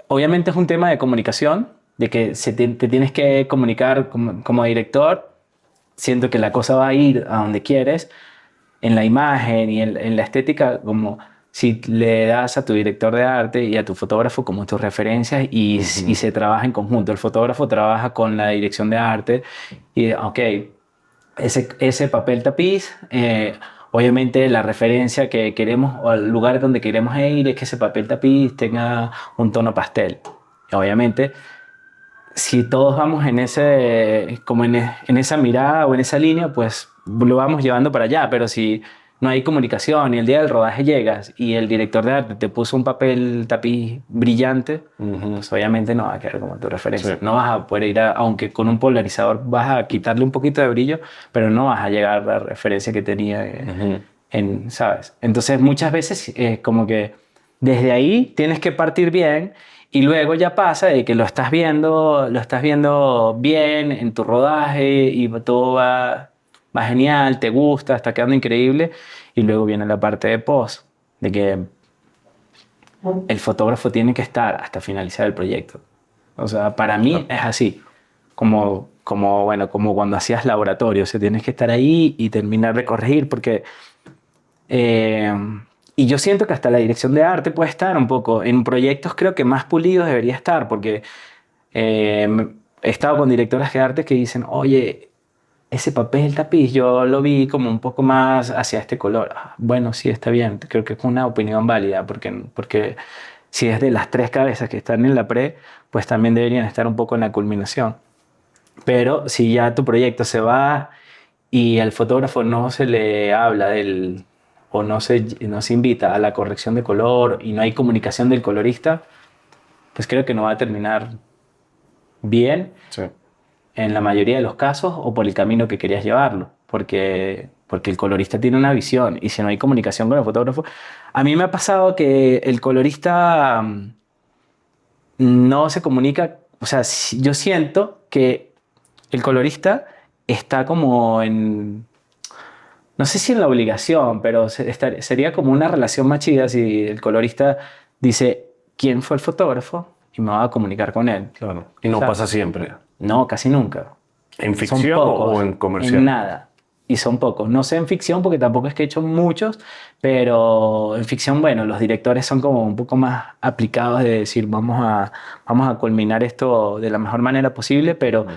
obviamente es un tema de comunicación, de que te tienes que comunicar como director. Siento que la cosa va a ir a donde quieres, en la imagen y en la estética, como si le das a tu director de arte y a tu fotógrafo como tus referencias y se trabaja en conjunto. El fotógrafo trabaja con la dirección de arte y, ok, ese papel tapiz, obviamente la referencia que queremos o el lugar donde queremos ir es que ese papel tapiz tenga un tono pastel. Y obviamente, si todos vamos en en esa mirada o en esa línea, pues lo vamos llevando para allá. Pero si no hay comunicación y el día del rodaje llegas y el director de arte te puso un papel tapiz brillante, pues obviamente no va a quedar como tu referencia. Sí. No vas a poder aunque con un polarizador vas a quitarle un poquito de brillo, pero no vas a llegar a la referencia que tenía ¿sabes? Entonces muchas veces como que desde ahí tienes que partir bien. Y luego ya pasa de que lo estás viendo bien en tu rodaje y todo va genial, te gusta, está quedando increíble. Y luego viene la parte de post, de que el fotógrafo tiene que estar hasta finalizar el proyecto. O sea, para mí es así, bueno, como cuando hacías laboratorio, o sea, tienes que estar ahí y terminar de corregir porque... y yo siento que hasta la dirección de arte puede estar un poco. En proyectos creo que más pulidos debería estar, porque he estado con directoras de arte que dicen, oye, ese papel tapiz yo lo vi como un poco más hacia este color. Ah, bueno, sí, está bien. Creo que es una opinión válida porque si es de las tres cabezas que están en la pre, pues también deberían estar un poco en la culminación. Pero si ya tu proyecto se va y al fotógrafo no se le habla o no se invita a la corrección de color y no hay comunicación del colorista, pues creo que no va a terminar bien Sí. en la mayoría de los casos o por el camino que querías llevarlo, porque el colorista tiene una visión y si no hay comunicación con el fotógrafo, a mí me ha pasado que el colorista no se comunica, o sea, yo siento que el colorista está como en, no sé si en la obligación, pero sería como una relación más chida si el colorista dice quién fue el fotógrafo y me va a comunicar con él. Claro. Y no O sea, pasa siempre. no, casi nunca. ¿En Son ficción pocos, o en comercial? en nada. Y son pocos. No sé en ficción porque tampoco es que he hecho muchos, pero en ficción, bueno, los directores son como un poco más aplicados de decir, vamos a culminar esto de la mejor manera posible, pero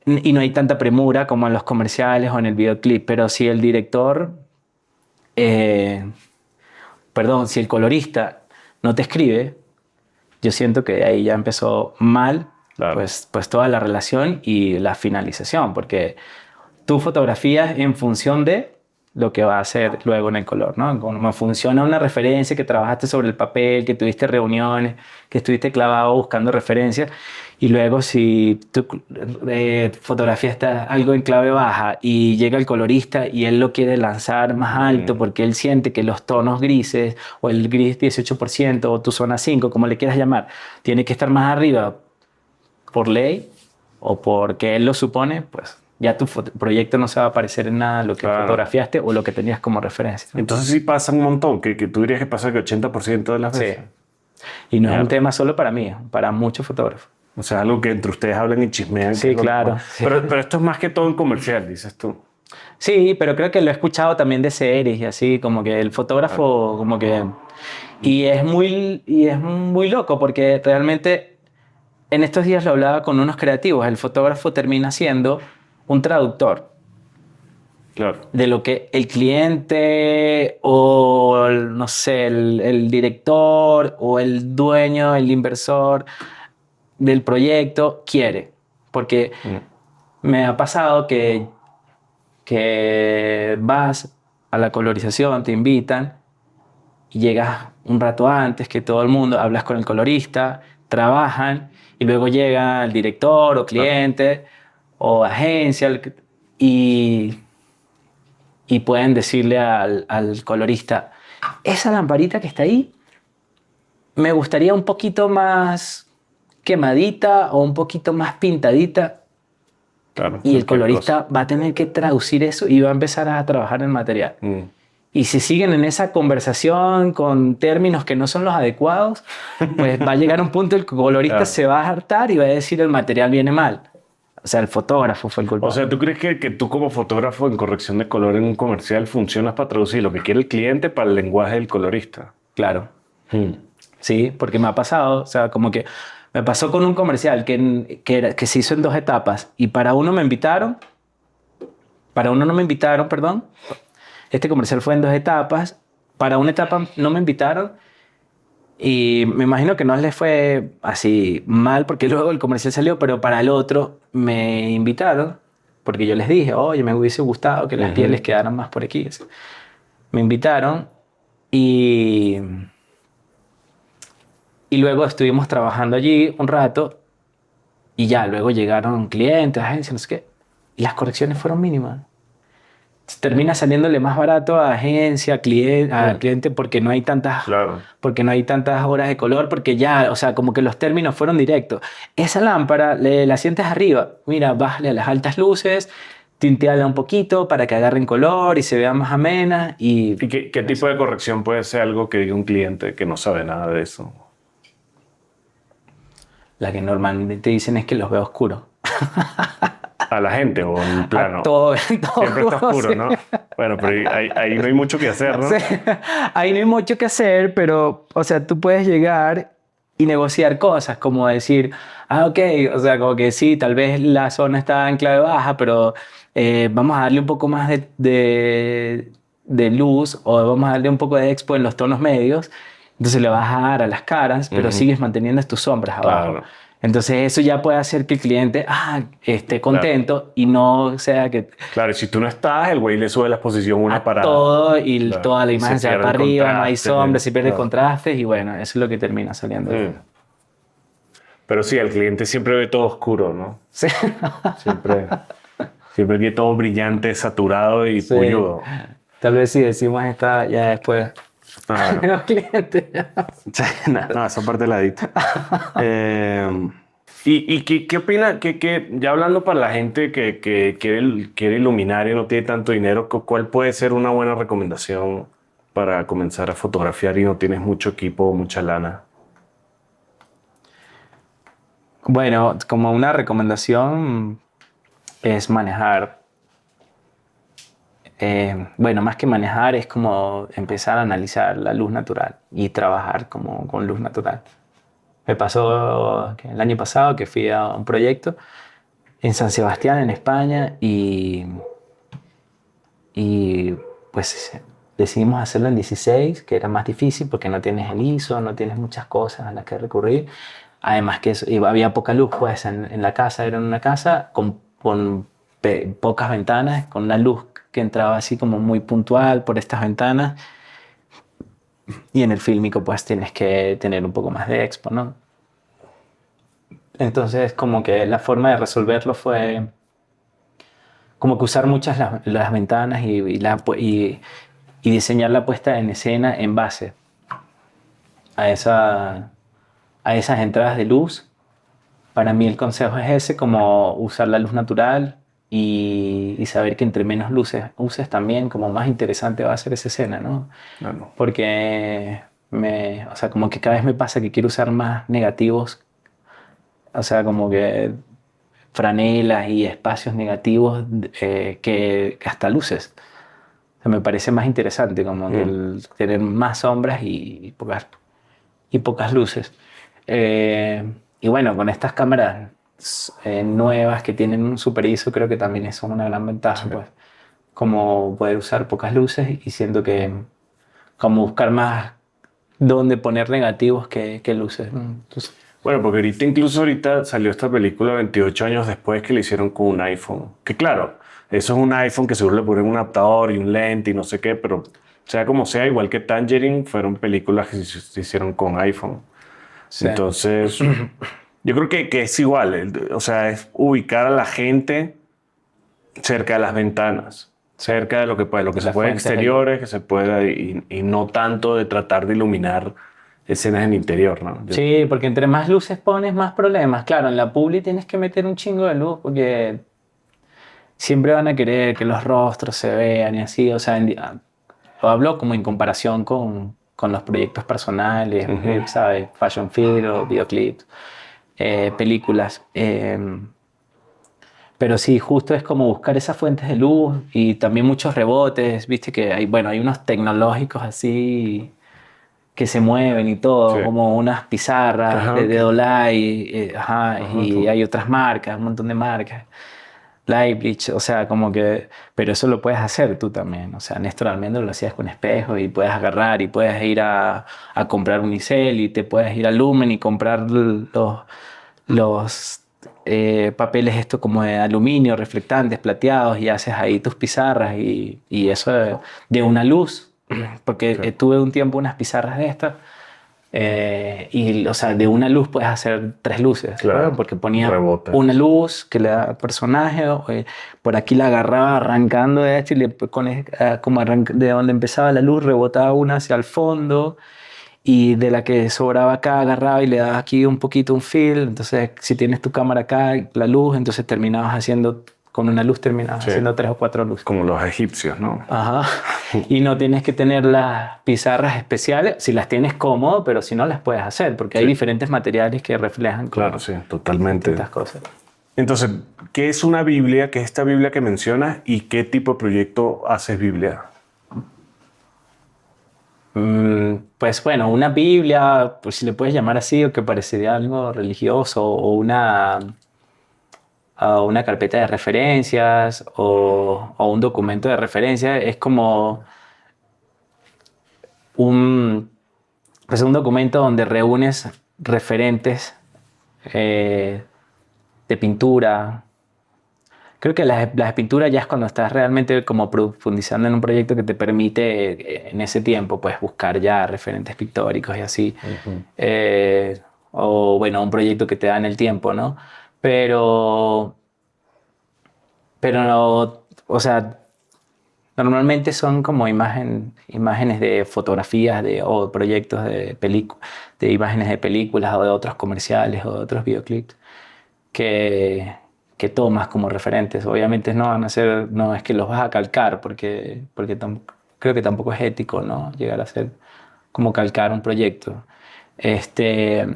y no hay tanta premura como en los comerciales o en el videoclip, pero si el director, eh, perdón, si el colorista no te escribe, yo siento que ahí ya empezó mal, Claro. pues toda la relación y la finalización, porque tú fotografías en función de lo que va a hacer luego en el color, ¿no? Como funciona una referencia, que trabajaste sobre el papel, que tuviste reuniones, que estuviste clavado buscando referencias, y luego si tú fotografiaste algo en clave baja y llega el colorista y él lo quiere lanzar más alto porque él siente que los tonos grises o el gris 18% o tu zona 5, como le quieras llamar, tiene que estar más arriba por ley o porque él lo supone, pues ya tu proyecto no se va a parecer en nada a lo que Claro. fotografiaste o lo que tenías como referencia, ¿no? Entonces sí pasa un montón, que tú dirías que pasa que 80% de las Sí. veces. Y no es Claro. un tema solo para mí, para muchos fotógrafos. O sea, algo que entre ustedes hablan y chismean. Sí, que es lo que claro, pasa. sí. Pero esto es más que todo en comercial, dices tú. Sí, pero creo que lo he escuchado también de series y así, como que el fotógrafo, como que... y es muy loco porque realmente en estos días lo hablaba con unos creativos, el fotógrafo termina siendo un traductor Claro. de lo que el cliente o, no sé, el director o el dueño, el inversor del proyecto quiere. Porque me ha pasado que vas a la colorización, te invitan y llegas un rato antes que todo el mundo, hablas con el colorista, trabajan y luego llega el director o cliente o agencia y, y pueden decirle al colorista, esa lamparita que está ahí me gustaría un poquito más quemadita o un poquito más pintadita. Claro. Y el cualquier colorista va a tener que traducir eso y va a empezar a trabajar el material. cosa. Y si siguen en esa conversación con términos que no son los adecuados, pues va a llegar un punto el colorista Claro. se va a hartar y va a decir el material viene mal. O sea, el fotógrafo fue el culpable. O sea, ¿tú crees que tú como fotógrafo en corrección de color en un comercial funcionas para traducir lo que quiere el cliente para el lenguaje del colorista? Claro. Sí, porque me ha pasado, o sea, como que me pasó con un comercial que se hizo en dos etapas y para uno no me invitaron, perdón. Este comercial fue en dos etapas, para una etapa no me invitaron y me imagino que no les fue así mal porque luego el comercial salió, pero para el otro me invitaron porque yo les dije, oye, me hubiese gustado que las pieles quedaran más por aquí. Así. Me invitaron y luego estuvimos trabajando allí un rato y ya, luego llegaron clientes, agencias, no sé qué, y las correcciones fueron mínimas. Termina saliéndole más barato a agencia, a cliente, porque no hay tantas, Claro. porque no hay tantas horas de color, porque ya, o sea, como que los términos fueron directos. Esa lámpara la sientes arriba, mira, bájale a las altas luces, tinteala un poquito para que agarren color y se vea más amena. ¿Y qué tipo de corrección puede ser algo que diga un cliente que no sabe nada de eso? La que normalmente dicen es que los veo oscuros. A la gente o en plano. Todo Siempre está oscuro, sí. ¿no? Bueno, pero ahí no hay mucho que hacer, ¿no? Sí, ahí no hay mucho que hacer, pero, o sea, tú puedes llegar y negociar cosas, como decir, ok, o sea, como que sí, tal vez la zona está en clave baja, pero vamos a darle un poco más de luz o vamos a darle un poco de expo en los tonos medios, entonces le vas a dar a las caras, pero sigues manteniendo tus sombras abajo. Claro, Entonces eso ya puede hacer que el cliente esté claro. contento y no sea que Claro, y si tú no estás, el güey le sube la exposición una a parada. todo y Claro. toda la Y se imagen se va pierde para el arriba, no hay contraste. sombras, se pierde Claro. contrastes y bueno, eso es lo que termina saliendo. Pero sí, el cliente siempre ve todo oscuro, ¿no? Sí. Siempre, siempre ve todo brillante, saturado y Sí. pulludo. Tal vez si decimos esta ya después. Claro. Los clientes. Sí, no, esa parte la edito. ¿Y qué opina? Ya hablando para la gente que quiere iluminar y no tiene tanto dinero, ¿cuál puede ser una buena recomendación para comenzar a fotografiar y no tienes mucho equipo o mucha lana? Bueno, como una recomendación es manejar. Bueno, más que manejar es como empezar a analizar la luz natural y trabajar como con luz natural. Me pasó que el año pasado que fui a un proyecto en San Sebastián, en España, y pues decidimos hacerlo en 16, que era más difícil porque no tienes el ISO, no tienes muchas cosas a las que recurrir. Además que había poca luz pues en la casa, era una casa con pocas ventanas, con una luz que entraba así como muy puntual por estas ventanas. Y en el fílmico pues tienes que tener un poco más de expo, ¿no? Entonces como que la forma de resolverlo fue como que usar muchas las ventanas y diseñar la puesta en escena en base a, a esas entradas de luz. Para mí el consejo es ese, como usar la luz natural y saber que entre menos luces uses también, como más interesante va a ser esa escena, ¿no? Claro. Porque o sea, como que cada vez me pasa que quiero usar más negativos, o sea, como que franelas y espacios negativos que hasta luces. O sea, me parece más interesante como que tener más sombras y pocas luces. Y bueno, con estas cámaras nuevas que tienen un super ISO, creo que también eso es una gran ventaja, Sí. pues, como poder usar pocas luces y siento que como buscar más dónde poner negativos que luces, ¿no? Entonces, Bueno, porque ahorita salió esta película 28 años después que le hicieron con un iPhone. Que claro, eso es un iPhone que seguro le ponen un adaptador y un lente y no sé qué, pero sea como sea, igual que Tangerine, fueron películas que se hicieron con iPhone. sí. Entonces, yo creo que es igual, o sea, es ubicar a la gente cerca de las ventanas, cerca de lo que se Las puede en fuentes de exteriores, que se pueda, y no tanto de tratar de iluminar escenas en interior, ¿no? Sí, porque entre más luces pones, más problemas. Claro, en la publi tienes que meter un chingo de luz porque siempre van a querer que los rostros se vean y así. O sea, lo hablo como en comparación con los proyectos personales, ¿sabes? Fashion Film o videoclips, películas. Pero sí, justo es como buscar esas fuentes de luz y también muchos rebotes. Viste que hay, bueno, hay unos tecnológicos así que se mueven y Sí. todo, como unas pizarras Ajá, de Dolay, ajá, ajá, y hay otras marcas, un montón de marcas. Lightbridge, o sea, como que, pero eso lo puedes hacer tú también, o sea, Néstor Almendro lo hacías con espejo y puedes agarrar y puedes ir a comprar unicel y te puedes ir a Lumen y comprar los papeles esto como de aluminio, reflectantes, plateados y haces ahí tus pizarras y eso de una luz, porque sí, tuve un tiempo unas pizarras de estas y, o sea, de una luz puedes hacer tres luces, claro, ¿verdad? Porque ponía rebota. una luz que le da al personaje, por aquí la agarraba arrancando de esto y como de donde empezaba la luz rebotaba una hacia el fondo y de la que sobraba acá agarraba y le daba aquí un poquito un fill. Entonces, si tienes tu cámara acá, la luz, entonces terminabas haciendo, con una luz terminabas Sí. haciendo 3 o 4 luces. Como los egipcios, ¿no? Ajá. Y no tienes que tener las pizarras especiales, si las tienes cómodo, pero si no las puedes hacer, porque hay diferentes materiales que reflejan Claro, sí, totalmente. estas cosas. Entonces, ¿qué es una Biblia? ¿Qué es esta Biblia que mencionas? ¿Y qué tipo de proyecto haces Biblia? Pues bueno, una Biblia, pues si le puedes llamar así, o que parecería algo religioso, o una carpeta de referencias, o un documento de referencia, es como un, pues un documento donde reúnes referentes eh, de pintura. Creo que las pinturas ya es cuando estás realmente como profundizando en un proyecto que te permite en ese tiempo pues buscar ya referentes pictóricos y así. Ujú. Eh, o bueno, un proyecto que te da en el tiempo, ¿no? Pero, pero no, o sea, normalmente son como imágenes de fotografías o proyectos de imágenes de películas o de otros comerciales o de otros videoclips que, que tomas como referentes. Obviamente no van a ser, no es que los vas a calcar porque creo que tampoco es ético, ¿no? Llegar a ser como calcar un proyecto. Este,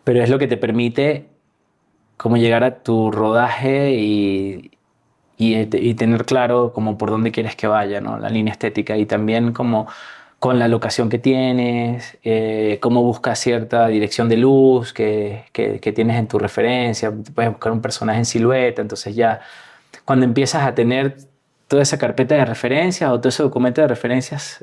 pero es lo que te permite como llegar a tu rodaje y tener claro como por dónde quieres que vaya, ¿no? La línea estética y también como con la locación que tienes, cómo buscas cierta dirección de luz que tienes en tu referencia, puedes buscar un personaje en silueta, entonces ya cuando empiezas a tener toda esa carpeta de referencias o todo ese documento de referencias,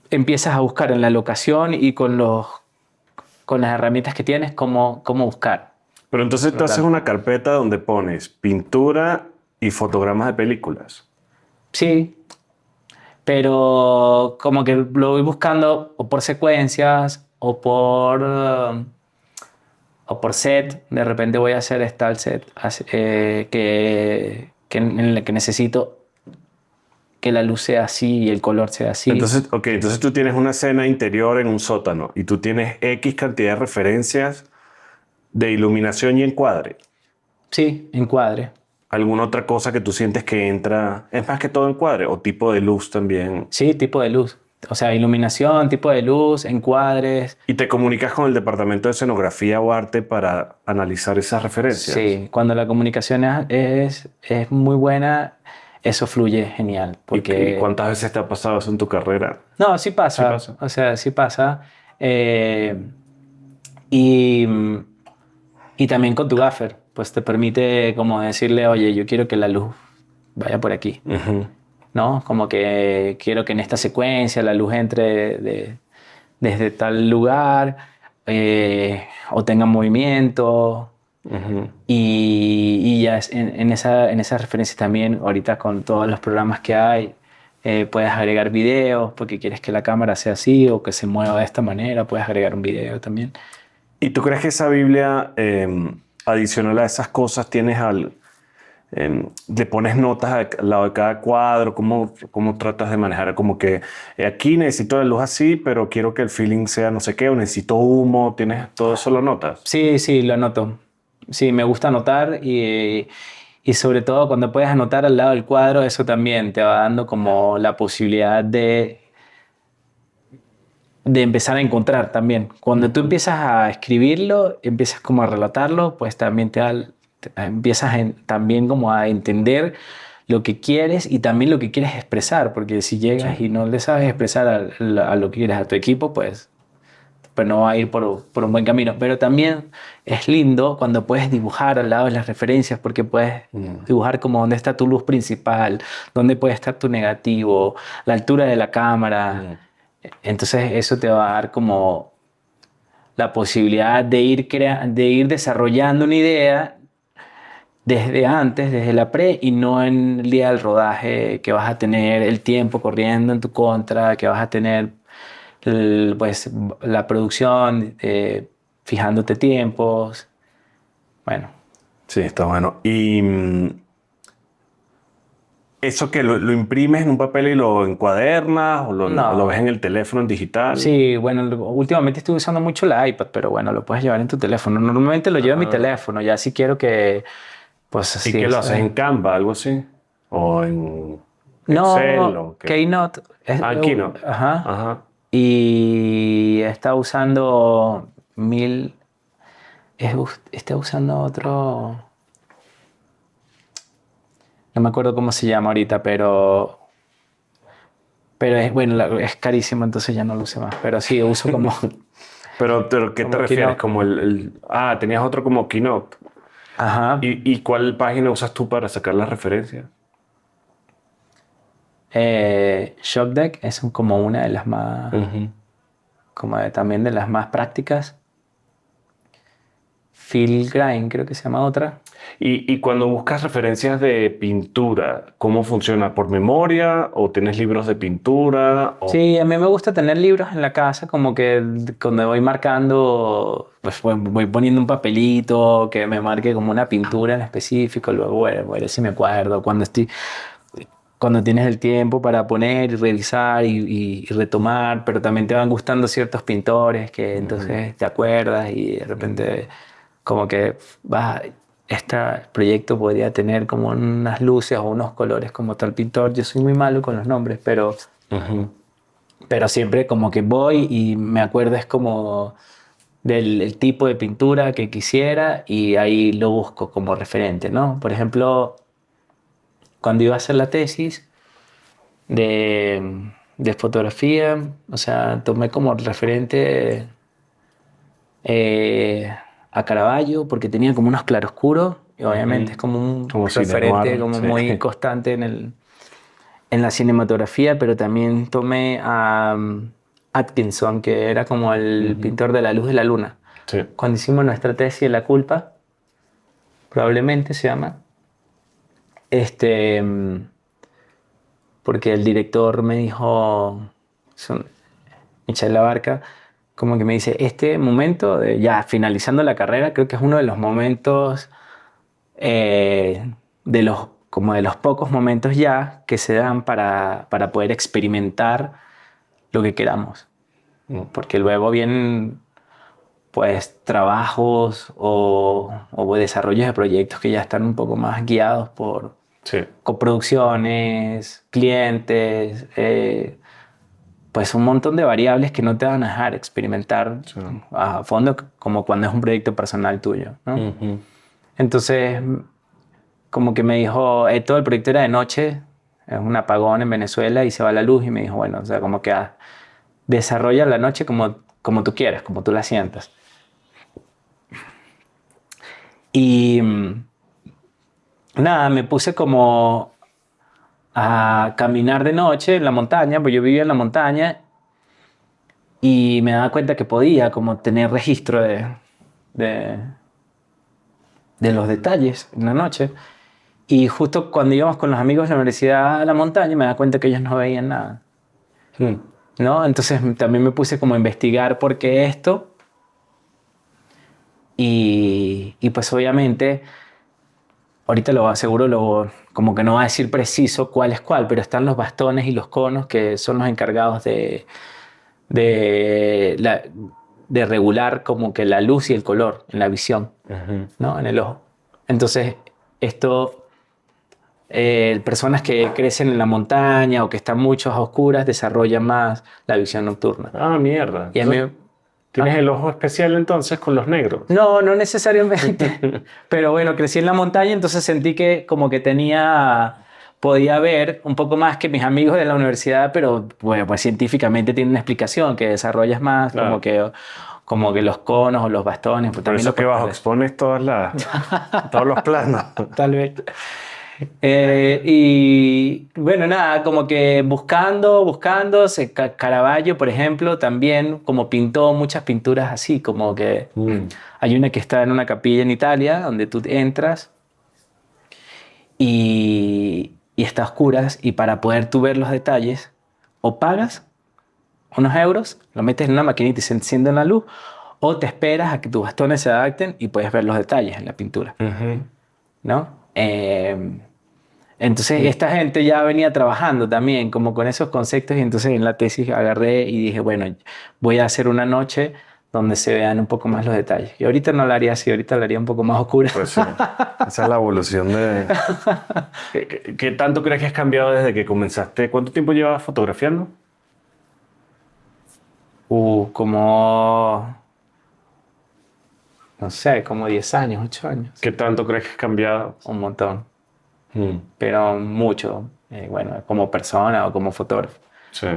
empiezas a buscar en la locación y con las herramientas que tienes cómo buscar. Pero entonces tú haces una carpeta donde pones pintura y fotogramas de películas. Sí, pero como que lo voy buscando o por secuencias o por set. De repente voy a hacer tal set en el que necesito que la luz sea así y el color sea así. Entonces, ok, entonces tú tienes una escena interior en un sótano y tú tienes X cantidad de referencias de iluminación y encuadre. Sí, encuadre. ¿Alguna otra cosa que tú sientes que entra? Es más que todo encuadre o tipo de luz también. Sí, tipo de luz. O sea, iluminación, tipo de luz, encuadres. Y te comunicas con el departamento de escenografía o arte para analizar esas referencias. Sí, cuando la comunicación es muy buena, eso fluye genial. ¿Y Porque cuántas veces te ha pasado eso en tu carrera? no, sí Sí pasa, pasa. o sea, sí pasa. Eh, y, y también con tu gaffer, pues te permite como decirle, oye, yo quiero que la luz vaya por aquí, Ujú, ¿no? Como que quiero que en esta secuencia la luz entre desde tal lugar o tenga movimiento. ujú. Y ya en esa referencia también, ahorita con todos los programas que hay, puedes agregar videos porque quieres que la cámara sea así o que se mueva de esta manera, puedes agregar un video también. ¿Y tú crees que esa Biblia, adicional a esas cosas, le pones notas al lado de cada cuadro? ¿Cómo tratas de manejar? Como que aquí necesito la luz así, pero quiero que el feeling sea no sé qué, o necesito humo, ¿tienes todo eso lo notas? Sí, sí, lo anoto. Sí, me gusta anotar y sobre todo cuando puedes anotar al lado del cuadro, eso también te va dando como la posibilidad de empezar a encontrar también. Cuando tú Ujú. empiezas a escribirlo, empiezas como a relatarlo, pues también empiezas también como a entender lo que quieres y también lo que quieres expresar, porque si Sí. llegas y no le sabes expresar a lo que quieres a tu equipo, pues no va a ir por un buen camino. Pero también es lindo cuando puedes dibujar al lado de las referencias, porque puedes Mm. dibujar como dónde está tu luz principal, dónde puede estar tu negativo, la altura de la cámara. Mm. Entonces eso te va a dar como la posibilidad de ir desarrollando una idea desde antes, desde la pre y no en el día del rodaje que vas a tener el tiempo corriendo en tu contra, que vas a tener pues la producción fijándote tiempos. Bueno, Sí, está bueno. Y eso que lo imprimes en un papel y lo encuadernas o lo ves no. en el teléfono en digital. Sí, bueno, últimamente estoy usando mucho la iPad, pero bueno, lo puedes llevar en tu teléfono. Normalmente lo llevo en mi Ah. teléfono, ya si quiero que, pues ¿Y así qué lo es. haces en Canva, algo así? ¿O en Excel No, o qué? Keynote. Ah, Keynote. Ajá. Ajá. Y está usando mil. Está usando otro. No me acuerdo cómo se llama ahorita, pero Pero es, bueno, es carísimo, entonces ya no lo usé más. Pero sí, uso como... Pero ¿qué te como refieres? Keynote. Como tenías otro como Keynote. Ajá. ¿Y cuál página usas tú para sacar las referencias? Shopdeck es como una de las más... Ujú. también de las más prácticas. Phil Grind, creo que se llama otra. Y cuando buscas referencias de pintura, ¿cómo funciona? ¿Por memoria? ¿O tienes libros de pintura? Sí, a mí me gusta tener libros en la casa, como que cuando voy marcando, pues voy poniendo un papelito que me marque como una pintura en específico, luego voy a ver si me acuerdo, cuando tienes el tiempo para poner y revisar y retomar, pero también te van gustando ciertos pintores que Ujú, entonces te acuerdas y de repente como que este proyecto podría tener como unas luces o unos colores como tal pintor. Yo soy muy malo con los nombres, ujú. pero siempre como que voy y me acuerdo es como del el tipo de pintura que quisiera y ahí lo busco como referente, ¿no? Por ejemplo, cuando iba a hacer la tesis de fotografía, o sea, tomé como referente a Caravaggio porque tenía como unos claroscuros y obviamente es Ujú. como un Como cine referente noir, como sí. muy constante en la cinematografía, pero también tomé a Atkinson, que era como el Ujú. pintor de la luz de la luna. Sí. Cuando hicimos nuestra tesis La culpa, probablemente se llama, este, porque el director me dijo, son, Michel Labarca, como que me dice, este momento, ya finalizando la carrera, creo que es uno de los momentos, como de los pocos momentos ya que se dan para poder experimentar lo que queramos. Mm, Porque luego vienen pues trabajos o desarrollos de proyectos que ya están un poco más guiados por sí. coproducciones, clientes, pues un montón de variables que no te van a dejar experimentar Sí. a fondo como cuando es un proyecto personal tuyo, ¿no? Ujú. Entonces, como que me dijo, todo el proyecto era de noche, es un apagón en Venezuela y se va la luz y me dijo, bueno, o sea, como que desarrolla la noche como tú quieras, como tú la sientas. Y nada, me puse como a caminar de noche en la montaña, pues yo vivía en la montaña y me daba cuenta que podía como tener registro de, de los detalles en la noche. Y justo cuando íbamos con los amigos de la universidad a la montaña, me daba cuenta que ellos no veían nada, Mm. ¿no? Entonces también me puse como a investigar por qué esto y pues obviamente ahorita como que no va a decir preciso cuál es cuál, pero están los bastones y los conos que son los encargados de, la- de regular como que la luz y el color en la visión, Ujú. ¿no? En el ojo. Entonces, personas que crecen en la montaña o que están mucho a oscuras desarrollan más la visión nocturna. Ah, mierda. Y a mí, ¿Tienes el ojo especial entonces con los negros? no, no necesariamente. Pero bueno, crecí en la montaña, entonces sentí que como que podía ver un poco más que mis amigos de la universidad, pero bueno, pues científicamente tiene una explicación, que desarrollas más Claro. como que los conos o los bastones, pues Por también eso lo es que puedes bajo perder. expones todos los planos. Tal vez. Y bueno, nada, como que buscando, Caravaggio, por ejemplo, también como pintó muchas pinturas así, como que Mm, hay una que está en una capilla en Italia, donde tú entras y está a oscuras, y para poder tú ver los detalles, o pagas unos euros, lo metes en una maquinita y se enciende la luz, o te esperas a que tus bastones se adapten y puedes ver los detalles en la pintura, ujú. ¿no? Entonces Mm. esta gente ya venía trabajando también como con esos conceptos y entonces en la tesis agarré y dije, bueno, voy a hacer una noche donde se vean un poco más los detalles. Y ahorita no la haría así, ahorita la haría un poco más oscura. Pues sí, esa es la evolución de... ¿Qué tanto crees que has cambiado desde que comenzaste? ¿Cuánto tiempo llevas fotografiando? Como, no sé, como 10 años, 8 años. ¿Qué tanto crees que has cambiado? Un montón, Mm, pero mucho. Bueno, como persona o como fotógrafo. Sí.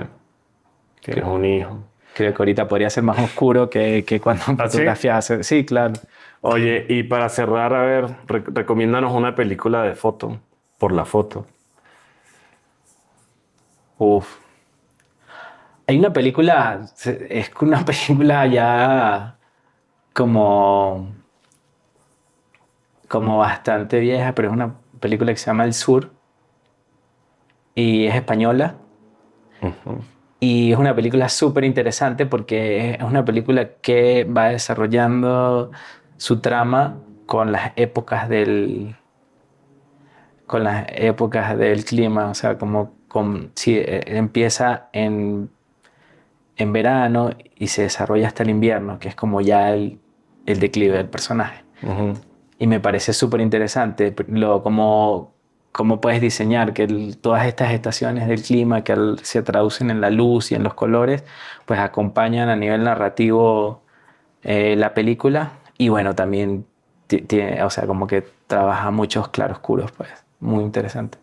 Tienes un hijo. Creo que ahorita podría ser más oscuro que cuando ¿Ah, sí? fotografías hace... Sí, claro. Oye, y para cerrar, a ver, recomiéndanos una película de foto, por la foto. Uf. Hay una película, es una película ya como, como bastante vieja, pero es una película que se llama El Sur y es española. Ujú. Y es una película súper interesante porque es una película que va desarrollando su trama con las épocas con las épocas del clima. O sea, como si empieza en verano y se desarrolla hasta el invierno, que es como ya el declive del personaje. Ujú. Y me parece súper interesante cómo puedes diseñar que todas estas estaciones del clima que se traducen en la luz y en los colores, pues acompañan a nivel narrativo la película. Y bueno, también tiene, o sea, como que trabaja muchos claroscuros, pues, muy interesante.